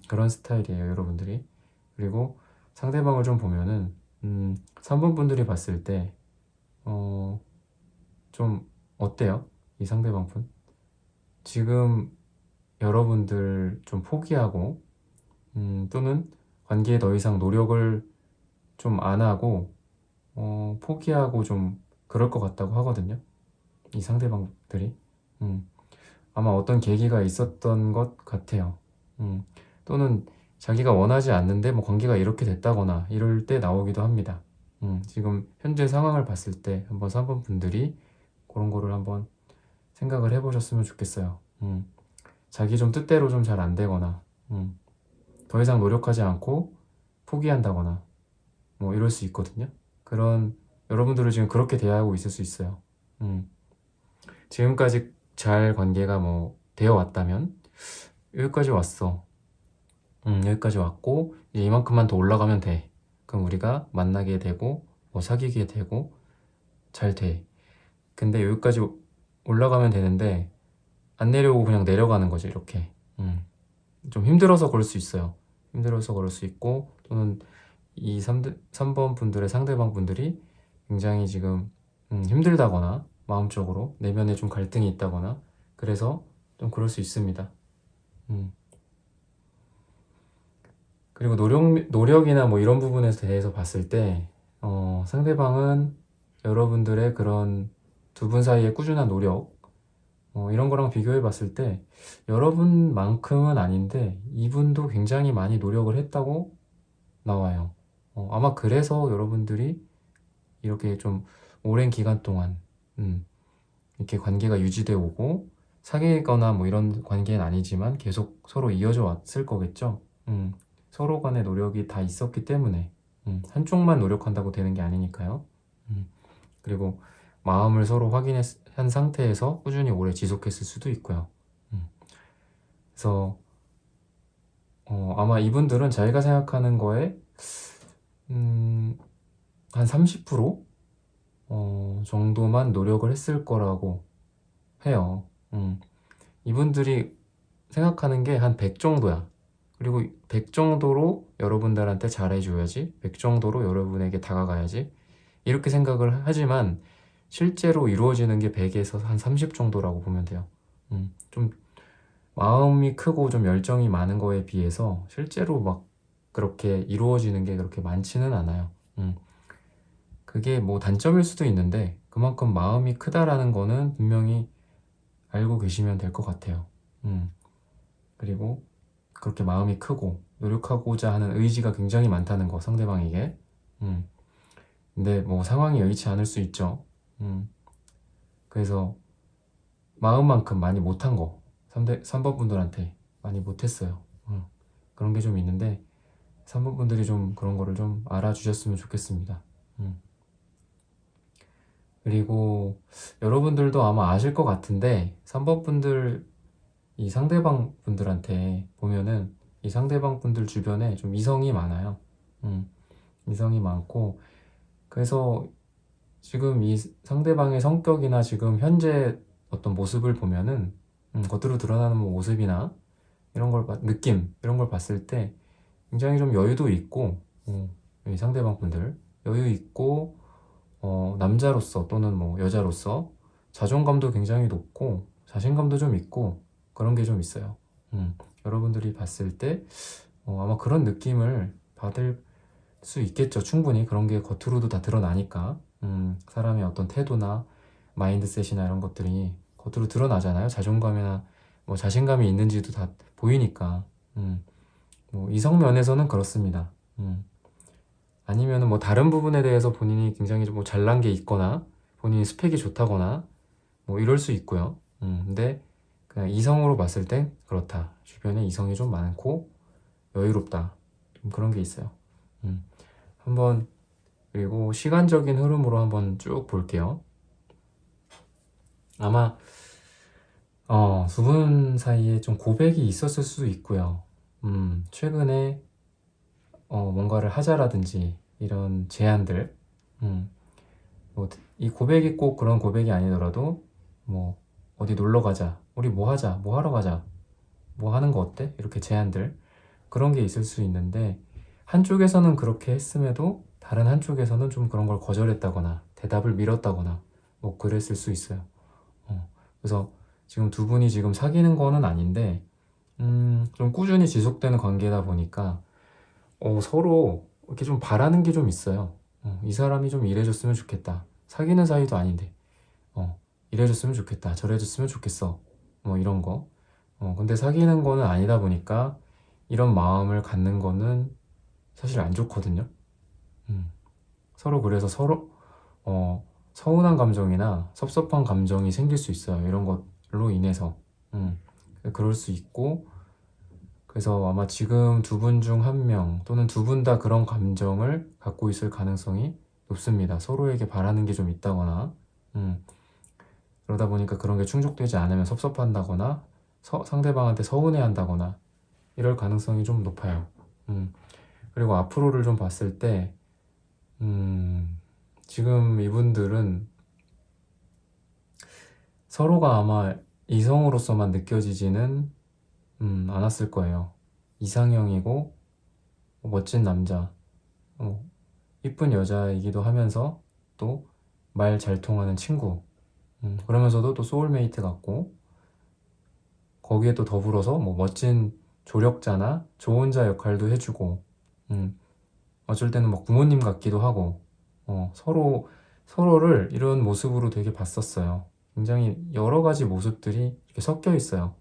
그런 스타일이에요, 여러분들이. 그리고 상대방을 좀 보면은 3번 분들이 봤을 때 좀 어때요? 이 상대방 분? 지금 여러분들 좀 포기하고 또는 관계에 더 이상 노력을 좀 안 하고 포기하고 좀 그럴 것 같다고 하거든요. 이 상대방들이. 음, 아마 어떤 계기가 있었던 것 같아요. 또는 자기가 원하지 않는데 뭐 관계가 이렇게 됐다거나 이럴 때 나오기도 합니다. 지금 현재 상황을 봤을 때 한번 3번 분들이 그런 거를 한번 생각을 해보셨으면 좋겠어요. 자기 좀 뜻대로 좀 잘 안 되거나, 더 이상 노력하지 않고 포기한다거나, 뭐 이럴 수 있거든요. 그런, 여러분들을 지금 그렇게 대하고 있을 수 있어요. 음, 지금까지 잘 관계가 뭐 되어 왔다면, 여기까지 왔어. 여기까지 왔고, 이제 이만큼만 더 올라가면 돼. 그럼 우리가 만나게 되고, 뭐 사귀게 되고, 잘 돼. 근데 여기까지 올라가면 되는데, 안 내려오고 그냥 내려가는 거죠, 이렇게. 좀 힘들어서 그럴 수 있어요. 힘들어서 그럴 수 있고, 또는 이 3번 분들의 상대방 분들이 굉장히 지금 힘들다거나, 마음적으로 내면에 좀 갈등이 있다거나, 그래서 좀 그럴 수 있습니다. 음. 그리고 노력이나 뭐 이런 부분에 대해서 봤을 때, 상대방은 여러분들의 그런 두 분 사이의 꾸준한 노력, 이런 거랑 비교해 봤을 때 여러분만큼은 아닌데 이분도 굉장히 많이 노력을 했다고 나와요. 아마 그래서 여러분들이 이렇게 좀 오랜 기간 동안 이렇게 관계가 유지되어 오고 사귀거나 뭐 이런 관계는 아니지만 계속 서로 이어져 왔을 거겠죠. 서로 간의 노력이 다 있었기 때문에 한쪽만 노력한다고 되는 게 아니니까요. 그리고 마음을 서로 확인한 상태에서 꾸준히 오래 지속했을 수도 있고요. 그래서 아마 이분들은 자기가 생각하는 거에 한 30% 정도만 노력을 했을 거라고 해요. 이분들이 생각하는 게 한 100 정도야. 그리고 100 정도로 여러분들한테 잘해줘야지, 100 정도로 여러분에게 다가가야지, 이렇게 생각을 하지만 실제로 이루어지는 게 100에서 한 30 정도라고 보면 돼요. 좀 마음이 크고 좀 열정이 많은 거에 비해서 실제로 막 그렇게 이루어지는 게 그렇게 많지는 않아요. 그게 뭐 단점일 수도 있는데 그만큼 마음이 크다라는 거는 분명히 알고 계시면 될 것 같아요. 그리고 그렇게 마음이 크고 노력하고자 하는 의지가 굉장히 많다는 거, 상대방에게. 근데 뭐 상황이 여의치 않을 수 있죠. 그래서 마음만큼 많이 못한 거 3번 분들한테 많이 못했어요. 그런 게 좀 있는데 3번 분들이 좀 그런 거를 좀 알아주셨으면 좋겠습니다. 그리고 여러분들도 아마 아실 것 같은데 3번 분들, 이 상대방 분들한테 보면은 이 상대방 분들 주변에 좀 이성이 많아요. 이성이 많고, 그래서 지금 이 상대방의 성격이나 지금 현재 어떤 모습을 보면은 겉으로 드러나는 뭐 모습이나 이런 걸 느낌 이런 걸 봤을 때 굉장히 좀 여유도 있고, 이 상대방 분들 여유 있고, 남자로서 또는 뭐 여자로서 자존감도 굉장히 높고 자신감도 좀 있고 그런 게 좀 있어요. 여러분들이 봤을 때 아마 그런 느낌을 받을 수 있겠죠. 충분히 그런 게 겉으로도 다 드러나니까. 사람의 어떤 태도나 마인드셋이나 이런 것들이 겉으로 드러나잖아요. 자존감이나 뭐 자신감이 있는지도 다 보이니까. 뭐 이성 면에서는 그렇습니다. 아니면은 뭐 다른 부분에 대해서 본인이 굉장히 좀 뭐 잘난 게 있거나 본인이 스펙이 좋다거나 뭐 이럴 수 있고요. 근데 그냥 이성으로 봤을 땐 그렇다. 주변에 이성이 좀 많고 여유롭다. 좀 그런 게 있어요. 음, 한번, 그리고 시간적인 흐름으로 한번 쭉 볼게요. 아마 두 분 사이에 좀 고백이 있었을 수도 있고요. 최근에 뭔가를 하자라든지 이런 제안들, 뭐이 고백이 꼭 그런 고백이 아니더라도 뭐 어디 놀러 가자, 우리 뭐 하자, 뭐 하러 가자, 뭐 하는 거 어때? 이렇게 제안들, 그런 게 있을 수 있는데 한쪽에서는 그렇게 했음에도 다른 한쪽에서는 좀 그런 걸 거절했다거나 대답을 미뤘다거나 뭐 그랬을 수 있어요. 그래서 지금 두 분이 지금 사귀는 거는 아닌데 좀 꾸준히 지속되는 관계다 보니까 서로 이렇게 좀 바라는 게 좀 있어요. 이 사람이 좀 이래줬으면 좋겠다. 사귀는 사이도 아닌데 이래줬으면 좋겠다. 저래줬으면 좋겠어. 뭐 이런 거. 근데 사귀는 거는 아니다 보니까 이런 마음을 갖는 거는 사실 안 좋거든요. 서로, 그래서 서로 서운한 감정이나 섭섭한 감정이 생길 수 있어요. 이런 것로 인해서. 그럴 수 있고, 그래서 아마 지금 두 분 중 한 명 또는 두 분 다 그런 감정을 갖고 있을 가능성이 높습니다. 서로에게 바라는 게 좀 있다거나, 그러다 보니까 그런 게 충족되지 않으면 섭섭한다거나, 상대방한테 서운해한다거나, 이럴 가능성이 좀 높아요. 그리고 앞으로를 좀 봤을 때, 지금 이분들은 서로가 아마 이성으로서만 느껴지지는 않았을 거예요. 이상형이고 멋진 남자, 이쁜 여자이기도 하면서 또 말 잘 통하는 친구, 그러면서도 또 소울메이트 같고, 거기에 또 더불어서 뭐 멋진 조력자나 조언자 역할도 해주고, 어쩔 때는 막 부모님 같기도 하고, 서로를 이런 모습으로 되게 봤었어요. 굉장히 여러 가지 모습들이 이렇게 섞여 있어요.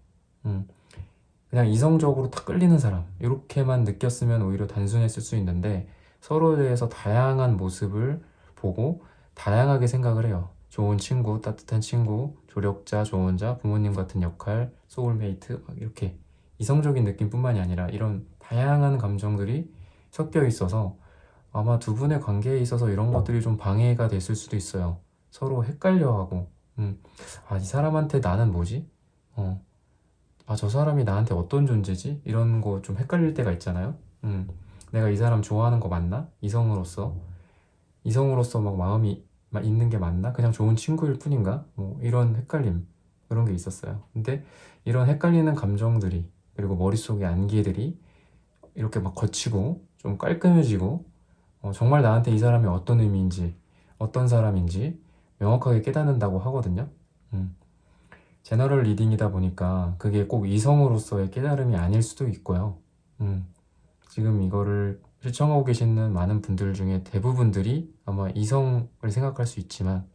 그냥 이성적으로 딱 끌리는 사람 이렇게만 느꼈으면 오히려 단순했을 수 있는데 서로에 대해서 다양한 모습을 보고 다양하게 생각을 해요. 좋은 친구, 따뜻한 친구, 조력자, 조언자, 부모님 같은 역할, 소울메이트 막 이렇게 이성적인 느낌뿐만이 아니라 이런 다양한 감정들이 섞여 있어서 아마 두 분의 관계에 있어서 이런 것들이 좀 방해가 됐을 수도 있어요. 서로 헷갈려하고 이 사람한테 나는 뭐지? 저 사람이 나한테 어떤 존재지? 이런 거 좀 헷갈릴 때가 있잖아요. 내가 이 사람 좋아하는 거 맞나? 이성으로서 막 마음이 막 있는 게 맞나? 그냥 좋은 친구일 뿐인가? 뭐 이런 헷갈림 그런 게 있었어요. 근데 이런 헷갈리는 감정들이 그리고 머릿속의 안개들이 이렇게 막 거치고 좀 깔끔해지고 정말 나한테 이 사람이 어떤 의미인지 어떤 사람인지 명확하게 깨닫는다고 하거든요. 제너럴 리딩이다 보니까 그게 꼭 이성으로서의 깨달음이 아닐 수도 있고요. 지금 이거를 시청하고 계시는 많은 분들 중에 대부분들이 아마 이성을 생각할 수 있지만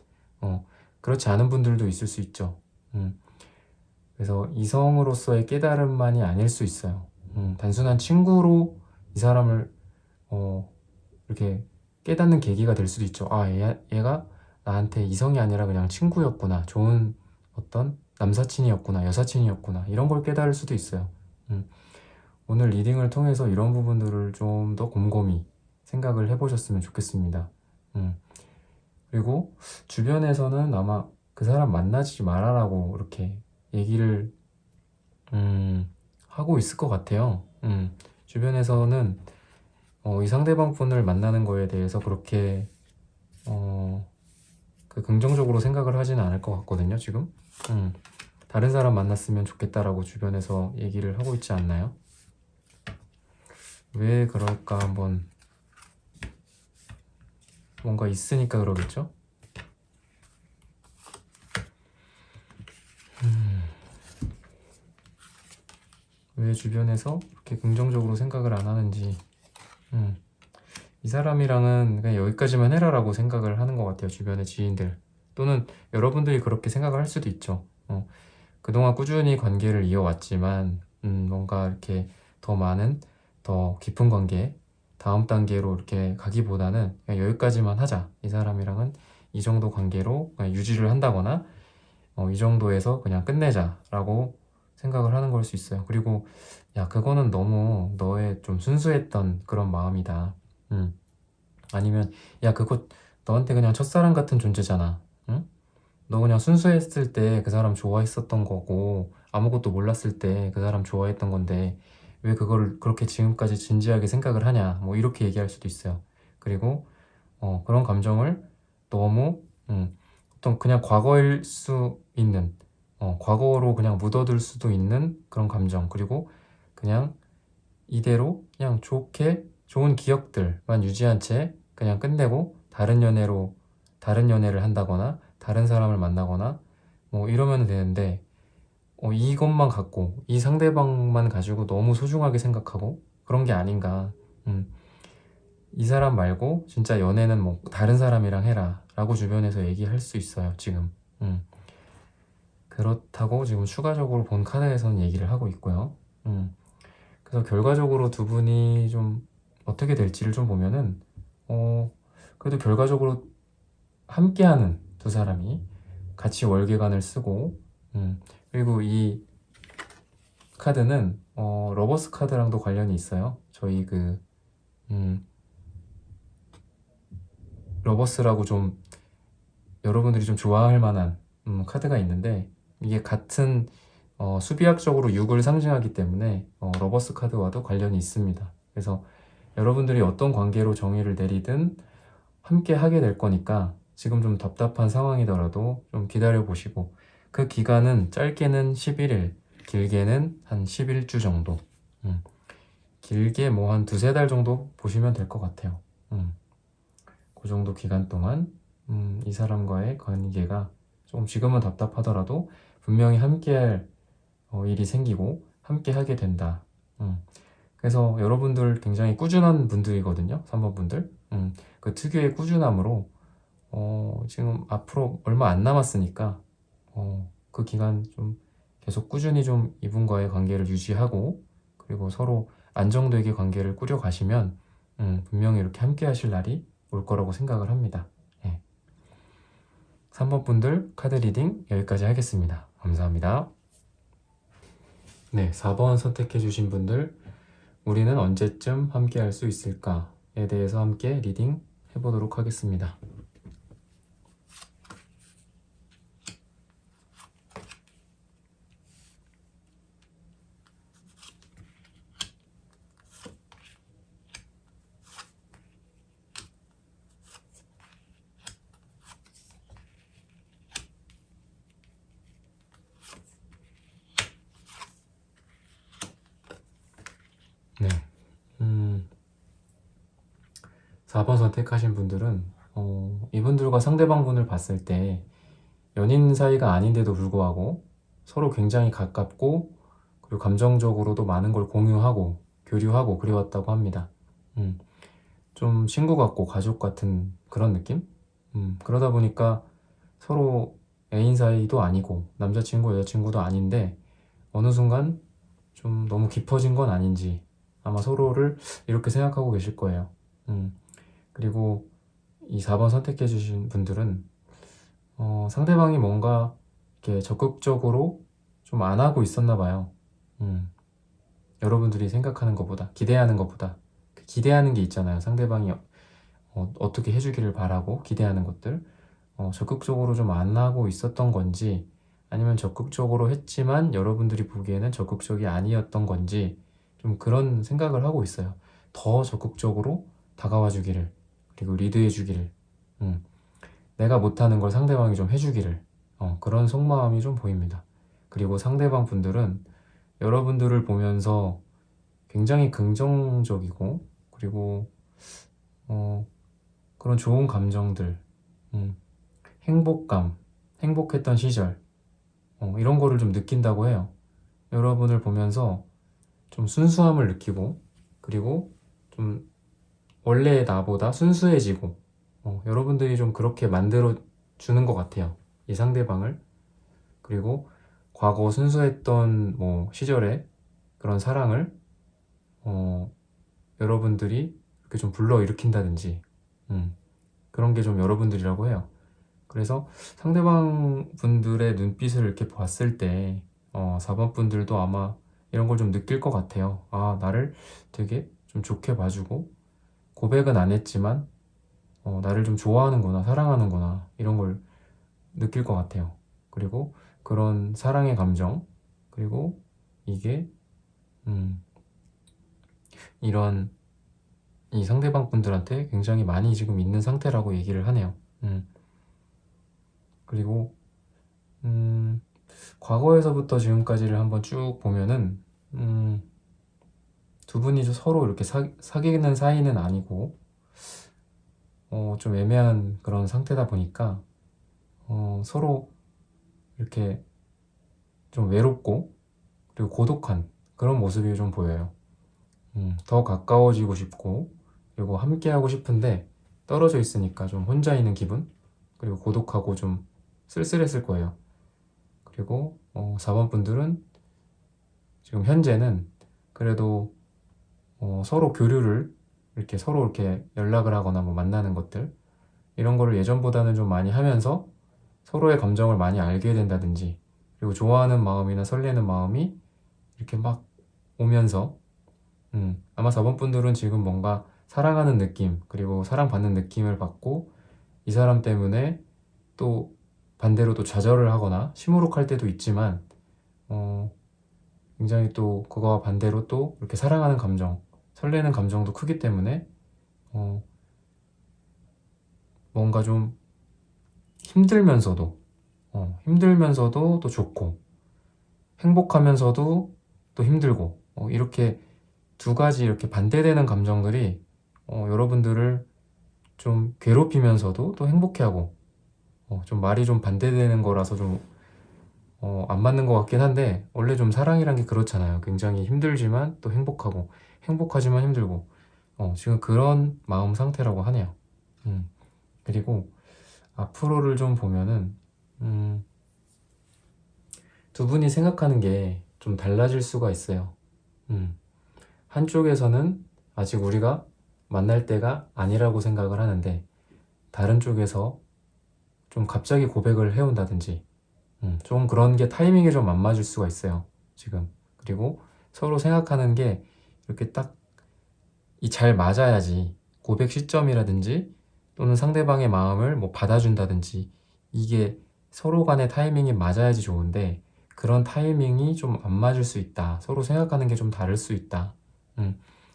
그렇지 않은 분들도 있을 수 있죠. 그래서 이성으로서의 깨달음만이 아닐 수 있어요. 단순한 친구로 이 사람을 이렇게 깨닫는 계기가 될 수도 있죠. 얘가 나한테 이성이 아니라 그냥 친구였구나. 좋은 어떤 남사친이었구나, 여사친이었구나. 이런 걸 깨달을 수도 있어요. 오늘 리딩을 통해서 이런 부분들을 좀 더 곰곰이 생각을 해보셨으면 좋겠습니다. 그리고 주변에서는 아마 그 사람 만나지 말아라고 이렇게 얘기를 하고 있을 것 같아요. 주변에서는 이 상대방 분을 만나는 거에 대해서 그렇게 긍정적으로 생각을 하지는 않을 것 같거든요, 지금. 다른 사람 만났으면 좋겠다라고 주변에서 얘기를 하고 있지 않나요? 왜 그럴까 한번 뭔가 있으니까 그러겠죠? 왜 주변에서 이렇게 긍정적으로 생각을 안 하는지 이 사람이랑은 그냥 여기까지만 해라라고 생각을 하는 것 같아요. 주변의 지인들 또는 여러분들이 그렇게 생각을 할 수도 있죠. 그동안 꾸준히 관계를 이어왔지만 뭔가 이렇게 더 많은 더 깊은 관계 다음 단계로 이렇게 가기보다는 그냥 여기까지만 하자. 이 사람이랑은 이 정도 관계로 그냥 유지를 한다거나 이 정도에서 그냥 끝내자라고 생각을 하는 걸 수 있어요. 그리고 야, 그거는 너무 너의 좀 순수했던 그런 마음이다. 아니면 야, 그거 너한테 그냥 첫사랑 같은 존재잖아. 응? 너 그냥 순수했을 때 그 사람 좋아했었던 거고 아무것도 몰랐을 때 그 사람 좋아했던 건데 왜 그걸 그렇게 지금까지 진지하게 생각을 하냐 뭐 이렇게 얘기할 수도 있어요. 그리고 그런 감정을 너무 어떤 그냥 과거일 수 있는 과거로 그냥 묻어둘 수도 있는 그런 감정 그리고 그냥 이대로 그냥 좋게 좋은 기억들만 유지한 채 그냥 끝내고 다른 연애를 한다거나 다른 사람을 만나거나 뭐 이러면 되는데 이것만 갖고 이 상대방만 가지고 너무 소중하게 생각하고 그런 게 아닌가. 이 사람 말고 진짜 연애는 뭐 다른 사람이랑 해라 라고 주변에서 얘기할 수 있어요 지금. 그렇다고 지금 추가적으로 본 카드에서는 얘기를 하고 있고요. 그래서 결과적으로 두 분이 좀 어떻게 될지를 좀 보면은 그래도 결과적으로 함께하는 두 사람이 같이 월계관을 쓰고 그리고 이 카드는 러버스 카드랑도 관련이 있어요. 저희 러버스라고 좀 여러분들이 좀 좋아할 만한 카드가 있는데 이게 같은 수비학적으로 6을 상징하기 때문에 러버스 카드와도 관련이 있습니다. 그래서 여러분들이 어떤 관계로 정의를 내리든 함께 하게 될 거니까 지금 좀 답답한 상황이더라도 좀 기다려 보시고 그 기간은 짧게는 11일, 길게는 한 11주 정도 길게 뭐 한 두세 달 정도 보시면 될 것 같아요. 그 정도 기간 동안 이 사람과의 관계가 좀 지금은 답답하더라도 분명히 함께할 일이 생기고 함께 하게 된다. 그래서 여러분들 굉장히 꾸준한 분들이거든요. 3번 분들. 그 특유의 꾸준함으로 지금 앞으로 얼마 안 남았으니까 그 기간 좀 계속 꾸준히 좀 이분과의 관계를 유지하고 그리고 서로 안정되게 관계를 꾸려가시면 분명히 이렇게 함께 하실 날이 올 거라고 생각을 합니다. 3번 분들 카드 리딩 여기까지 하겠습니다. 감사합니다. 네, 4번 선택해 주신 분들 우리는 언제쯤 함께 할 수 있을까에 대해서 함께 리딩 해보도록 하겠습니다. 네, 4번 선택하신 분들은 이분들과 상대방 분을 봤을 때 연인 사이가 아닌데도 불구하고 서로 굉장히 가깝고 그리고 감정적으로도 많은 걸 공유하고 교류하고 그래왔다고 합니다. 좀 친구 같고 가족 같은 그런 느낌? 그러다 보니까 서로 애인 사이도 아니고 남자친구 여자친구도 아닌데 어느 순간 좀 너무 깊어진 건 아닌지 아마 서로를 이렇게 생각하고 계실 거예요. 그리고 이 4번 선택해 주신 분들은 상대방이 뭔가 이렇게 적극적으로 좀 안 하고 있었나 봐요. 여러분들이 생각하는 것보다 기대하는 것보다 기대하는 게 있잖아요. 상대방이 어떻게 해주기를 바라고 기대하는 것들 적극적으로 좀 안 하고 있었던 건지 아니면 적극적으로 했지만 여러분들이 보기에는 적극적이 아니었던 건지 좀 그런 생각을 하고 있어요. 더 적극적으로 다가와 주기를 그리고 리드해 주기를 내가 못하는 걸 상대방이 좀 해주기를 그런 속마음이 좀 보입니다. 그리고 상대방 분들은 여러분들을 보면서 굉장히 긍정적이고 그리고 그런 좋은 감정들 행복감, 행복했던 시절 이런 거를 좀 느낀다고 해요. 여러분을 보면서 좀 순수함을 느끼고 그리고 좀 원래의 나보다 순수해지고 여러분들이 좀 그렇게 만들어 주는 것 같아요. 이 상대방을. 그리고 과거 순수했던 뭐 시절의 그런 사랑을 여러분들이 이렇게 좀 불러일으킨다든지 그런 게 좀 여러분들이라고 해요. 그래서 상대방 분들의 눈빛을 이렇게 봤을 때 4번 분들도 아마 이런 걸 좀 느낄 것 같아요. 아, 나를 되게 좀 좋게 봐주고 고백은 안 했지만 나를 좀 좋아하는구나, 사랑하는구나 이런 걸 느낄 것 같아요. 그리고 그런 사랑의 감정 그리고 이게 이런 이 상대방 분들한테 굉장히 많이 지금 있는 상태라고 얘기를 하네요. 그리고 과거에서부터 지금까지를 한번 쭉 보면은 두 분이 서로 이렇게 사귀는 사이는 아니고 좀 애매한 그런 상태다 보니까 서로 이렇게 좀 외롭고 그리고 고독한 그런 모습이 좀 보여요. 더 가까워지고 싶고 그리고 함께 하고 싶은데 떨어져 있으니까 좀 혼자 있는 기분 그리고 고독하고 좀 쓸쓸했을 거예요. 그리고 4번 분들은 지금 현재는 그래도 서로 교류를 이렇게 서로 이렇게 연락을 하거나 뭐 만나는 것들 이런 거를 예전보다는 좀 많이 하면서 서로의 감정을 많이 알게 된다든지 그리고 좋아하는 마음이나 설레는 마음이 이렇게 막 오면서 아마 4번 분들은 지금 뭔가 사랑하는 느낌 그리고 사랑받는 느낌을 받고 이 사람 때문에 또 반대로 또 좌절을 하거나 시무룩할 때도 있지만 굉장히 또 그거와 반대로 또 이렇게 사랑하는 감정 설레는 감정도 크기 때문에 뭔가 좀 힘들면서도 힘들면서도 또 좋고 행복하면서도 또 힘들고 이렇게 두 가지 이렇게 반대되는 감정들이 여러분들을 좀 괴롭히면서도 또 행복해하고 좀 말이 좀 반대되는 거라서 좀 안 맞는 것 같긴 한데 원래 좀 사랑이란 게 그렇잖아요. 굉장히 힘들지만 또 행복하고 행복하지만 힘들고 지금 그런 마음 상태라고 하네요. 그리고 앞으로를 좀 보면은 두 분이 생각하는 게 좀 달라질 수가 있어요. 한쪽에서는 아직 우리가 만날 때가 아니라고 생각을 하는데, 다른 쪽에서 좀 갑자기 고백을 해온다든지, 좀 그런 게 타이밍이 좀 안 맞을 수가 있어요, 지금. 그리고 서로 생각하는 게 이렇게 딱 이 잘 맞아야지 고백 시점이라든지 또는 상대방의 마음을 뭐 받아준다든지, 이게 서로 간의 타이밍이 맞아야지 좋은데, 그런 타이밍이 좀 안 맞을 수 있다. 서로 생각하는 게 좀 다를 수 있다.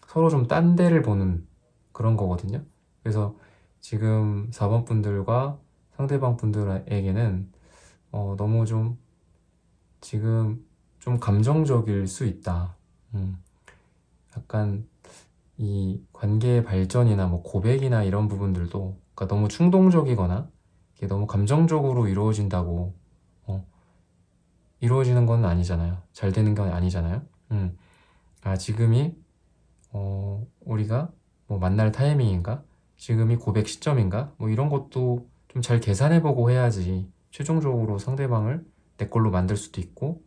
서로 좀 딴 데를 보는 그런 거거든요. 그래서 지금 4번 분들과 상대방 분들에게는 너무 좀 지금 좀 감정적일 수 있다. 약간 이 관계의 발전이나 뭐 고백이나 이런 부분들도, 그러니까 너무 충동적이거나 이게 너무 감정적으로 이루어진다고 이루어지는 건 아니잖아요. 잘 되는 건 아니잖아요. 지금이 우리가 뭐 만날 타이밍인가? 지금이 고백 시점인가? 뭐 이런 것도 좀 잘 계산해보고 해야지 최종적으로 상대방을 내 걸로 만들 수도 있고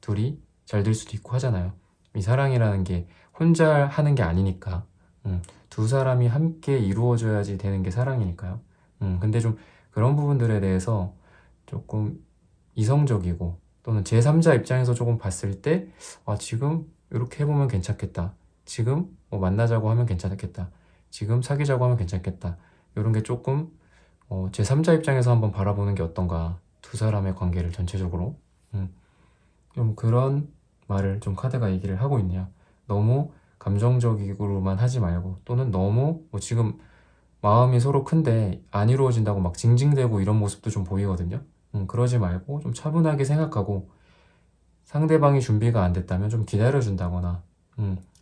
둘이 잘 될 수도 있고 하잖아요. 이 사랑이라는 게 혼자 하는 게 아니니까. 두 사람이 함께 이루어져야지 되는 게 사랑이니까요. 근데 좀 그런 부분들에 대해서 조금 이성적이고 또는 제3자 입장에서 조금 봤을 때, 지금 이렇게 해보면 괜찮겠다. 지금 뭐 만나자고 하면 괜찮겠다. 지금 사귀자고 하면 괜찮겠다. 이런 게 조금 제3자 입장에서 한번 바라보는 게 어떤가. 두 사람의 관계를 전체적으로. 좀 그런 말을 좀 카드가 얘기를 하고 있네요. 너무 감정적으로만 하지 말고, 또는 너무 뭐 지금 마음이 서로 큰데 안 이루어진다고 막 징징대고 이런 모습도 좀 보이거든요. 그러지 말고 좀 차분하게 생각하고, 상대방이 준비가 안 됐다면 좀 기다려준다거나,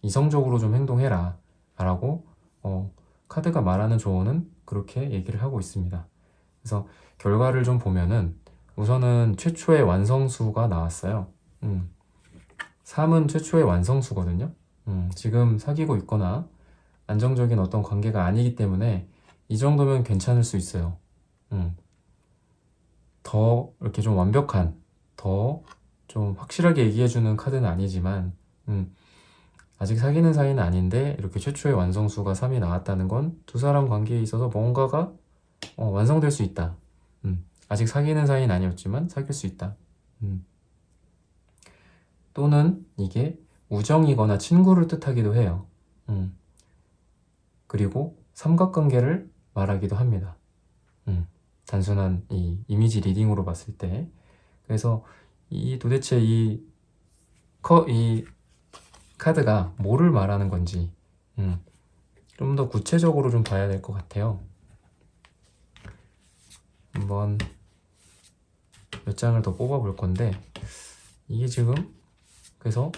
이성적으로 좀 행동해라 라고 카드가 말하는 조언은 그렇게 얘기를 하고 있습니다. 그래서 결과를 좀 보면은 우선은 최초의 완성수가 나왔어요. 3은 최초의 완성수거든요. 지금 사귀고 있거나 안정적인 어떤 관계가 아니기 때문에 이 정도면 괜찮을 수 있어요. 더 이렇게 좀 완벽한, 더 좀 확실하게 얘기해주는 카드는 아니지만, 아직 사귀는 사이는 아닌데 이렇게 최초의 완성수가 3이 나왔다는 건 두 사람 관계에 있어서 뭔가가 완성될 수 있다. 아직 사귀는 사이는 아니었지만 사귈 수 있다. 또는 이게 우정이거나 친구를 뜻하기도 해요. 그리고 삼각관계를 말하기도 합니다. 단순한 이 이미지 리딩으로 봤을 때. 그래서 도대체 이 카드가 뭐를 말하는 건지 좀 더 구체적으로 좀 봐야 될 것 같아요. 한번 몇 장을 더 뽑아볼 건데, 이게 지금 그래서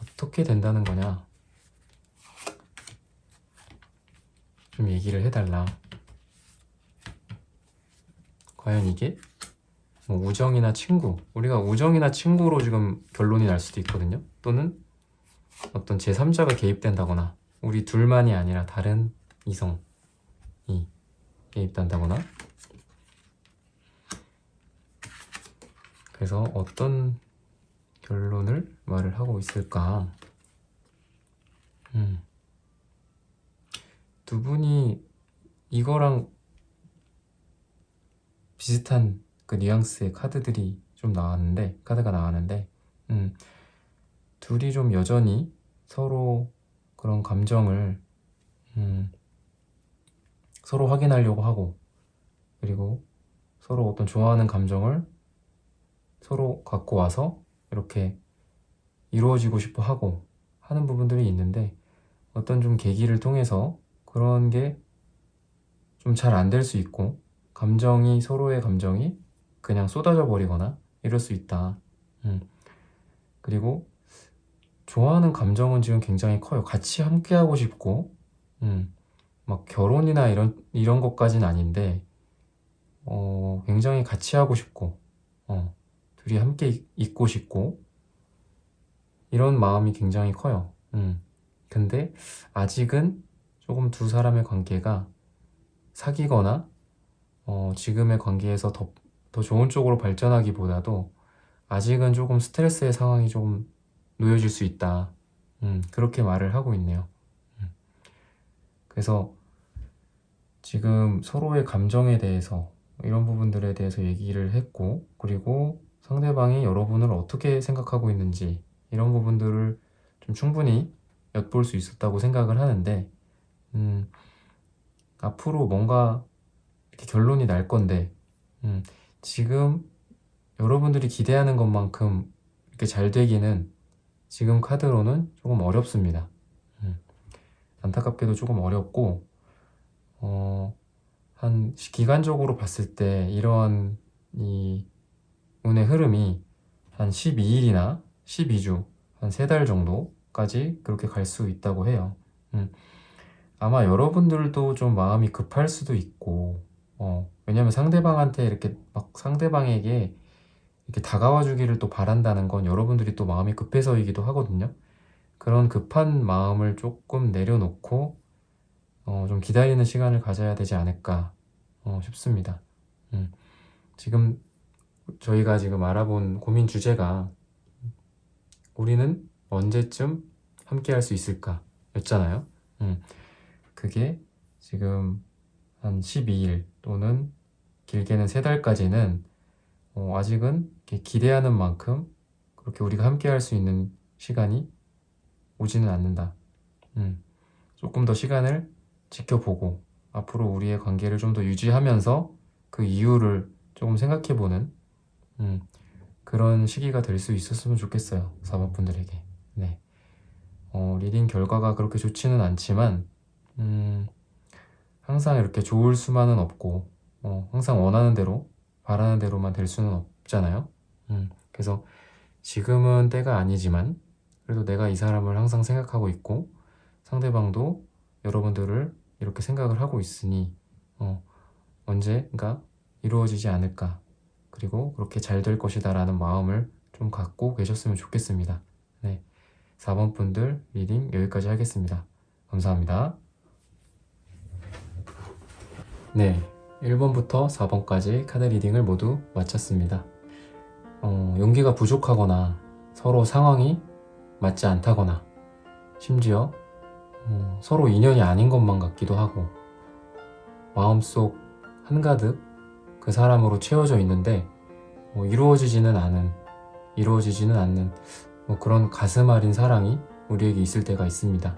어떻게 된다는 거냐 좀 얘기를 해달라. 과연 이게 뭐 우정이나 친구, 우리가 우정이나 친구로 지금 결론이 날 수도 있거든요. 또는 어떤 제3자가 개입된다거나, 우리 둘만이 아니라 다른 이성이 개입된다거나. 그래서 어떤 결론을 말을 하고 있을까? 두 분이 이거랑 비슷한 그 뉘앙스의 카드가 나왔는데, 둘이 좀 여전히 서로 그런 감정을 서로 확인하려고 하고, 그리고 서로 어떤 좋아하는 감정을 서로 갖고 와서 이렇게 이루어지고 싶어 하고 하는 부분들이 있는데, 어떤 좀 계기를 통해서 그런 게 좀 잘 안 될 수 있고, 서로의 감정이 그냥 쏟아져 버리거나 이럴 수 있다. 그리고 좋아하는 감정은 지금 굉장히 커요. 같이 함께 하고 싶고, 막 결혼이나 이런 것까지는 아닌데, 굉장히 같이 하고 싶고, 둘이 함께 있고 싶고, 이런 마음이 굉장히 커요. 근데 아직은 조금 두 사람의 관계가 사귀거나 지금의 관계에서 더 좋은 쪽으로 발전하기보다도 아직은 조금 스트레스의 상황이 좀 놓여질 수 있다. 그렇게 말을 하고 있네요. 그래서 지금 서로의 감정에 대해서 이런 부분들에 대해서 얘기를 했고, 그리고 상대방이 여러분을 어떻게 생각하고 있는지 이런 부분들을 좀 충분히 엿볼 수 있었다고 생각을 하는데, 앞으로 뭔가 이렇게 결론이 날 건데, 지금 여러분들이 기대하는 것만큼 이렇게 잘 되기는 지금 카드로는 조금 어렵습니다. 안타깝게도 조금 어렵고, 한 기간적으로 봤을 때 이런 이 운의 흐름이 한 12일이나 12주, 한 3달 정도까지 그렇게 갈 수 있다고 해요. 아마 여러분들도 좀 마음이 급할 수도 있고, 왜냐면 상대방한테 이렇게 막 상대방에게 이렇게 다가와 주기를 또 바란다는 건 여러분들이 또 마음이 급해서이기도 하거든요. 그런 급한 마음을 조금 내려놓고 좀 기다리는 시간을 가져야 되지 않을까 싶습니다. 지금 저희가 지금 알아본 고민 주제가 우리는 언제쯤 함께 할 수 있을까 였잖아요. 그게 지금 한 12일 또는 길게는 3달까지는 아직은 이렇게 기대하는 만큼 그렇게 우리가 함께 할 수 있는 시간이 오지는 않는다. 조금 더 시간을 지켜보고 앞으로 우리의 관계를 좀 더 유지하면서 그 이유를 조금 생각해보는 그런 시기가 될 수 있었으면 좋겠어요. 4번 분들에게. 네. 리딩 결과가 그렇게 좋지는 않지만 항상 이렇게 좋을 수만은 없고 항상 원하는 대로 바라는 대로만 될 수는 없잖아요. 그래서 지금은 때가 아니지만 그래도 내가 이 사람을 항상 생각하고 있고 상대방도 여러분들을 이렇게 생각을 하고 있으니 언젠가 이루어지지 않을까, 그리고 그렇게 잘 될 것이다 라는 마음을 좀 갖고 계셨으면 좋겠습니다. 네, 4번 분들 리딩 여기까지 하겠습니다. 감사합니다. 네, 1번부터 4번까지 카드 리딩을 모두 마쳤습니다. 용기가 부족하거나 서로 상황이 맞지 않다거나 심지어 서로 인연이 아닌 것만 같기도 하고 마음속 한가득 그 사람으로 채워져 있는데 이루어지지는 않는 그런 가슴 아린 사랑이 우리에게 있을 때가 있습니다.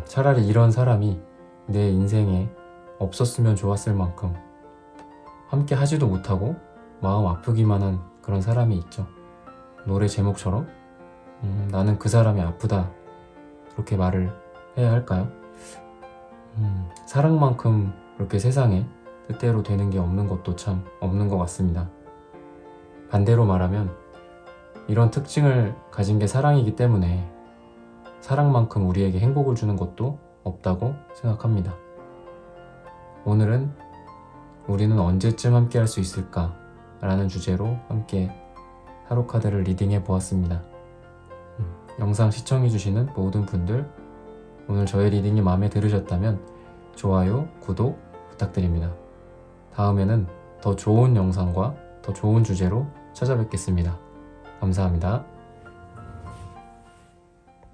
차라리 이런 사람이 내 인생에 없었으면 좋았을 만큼 함께 하지도 못하고 마음 아프기만 한 그런 사람이 있죠. 노래 제목처럼 나는 그 사람이 아프다, 그렇게 말을 해야 할까요? 사랑만큼 그렇게 세상에 뜻대로 되는 게 없는 것도 참 없는 것 같습니다. 반대로 말하면 이런 특징을 가진 게 사랑이기 때문에 사랑만큼 우리에게 행복을 주는 것도 없다고 생각합니다. 오늘은 우리는 언제쯤 함께 할 수 있을까? 라는 주제로 함께 타로 카드를 리딩해 보았습니다. 영상 시청해주시는 모든 분들, 오늘 저의 리딩이 마음에 들으셨다면 좋아요, 구독 부탁드립니다. 다음에는 더 좋은 영상과 더 좋은 주제로 찾아뵙겠습니다. 감사합니다.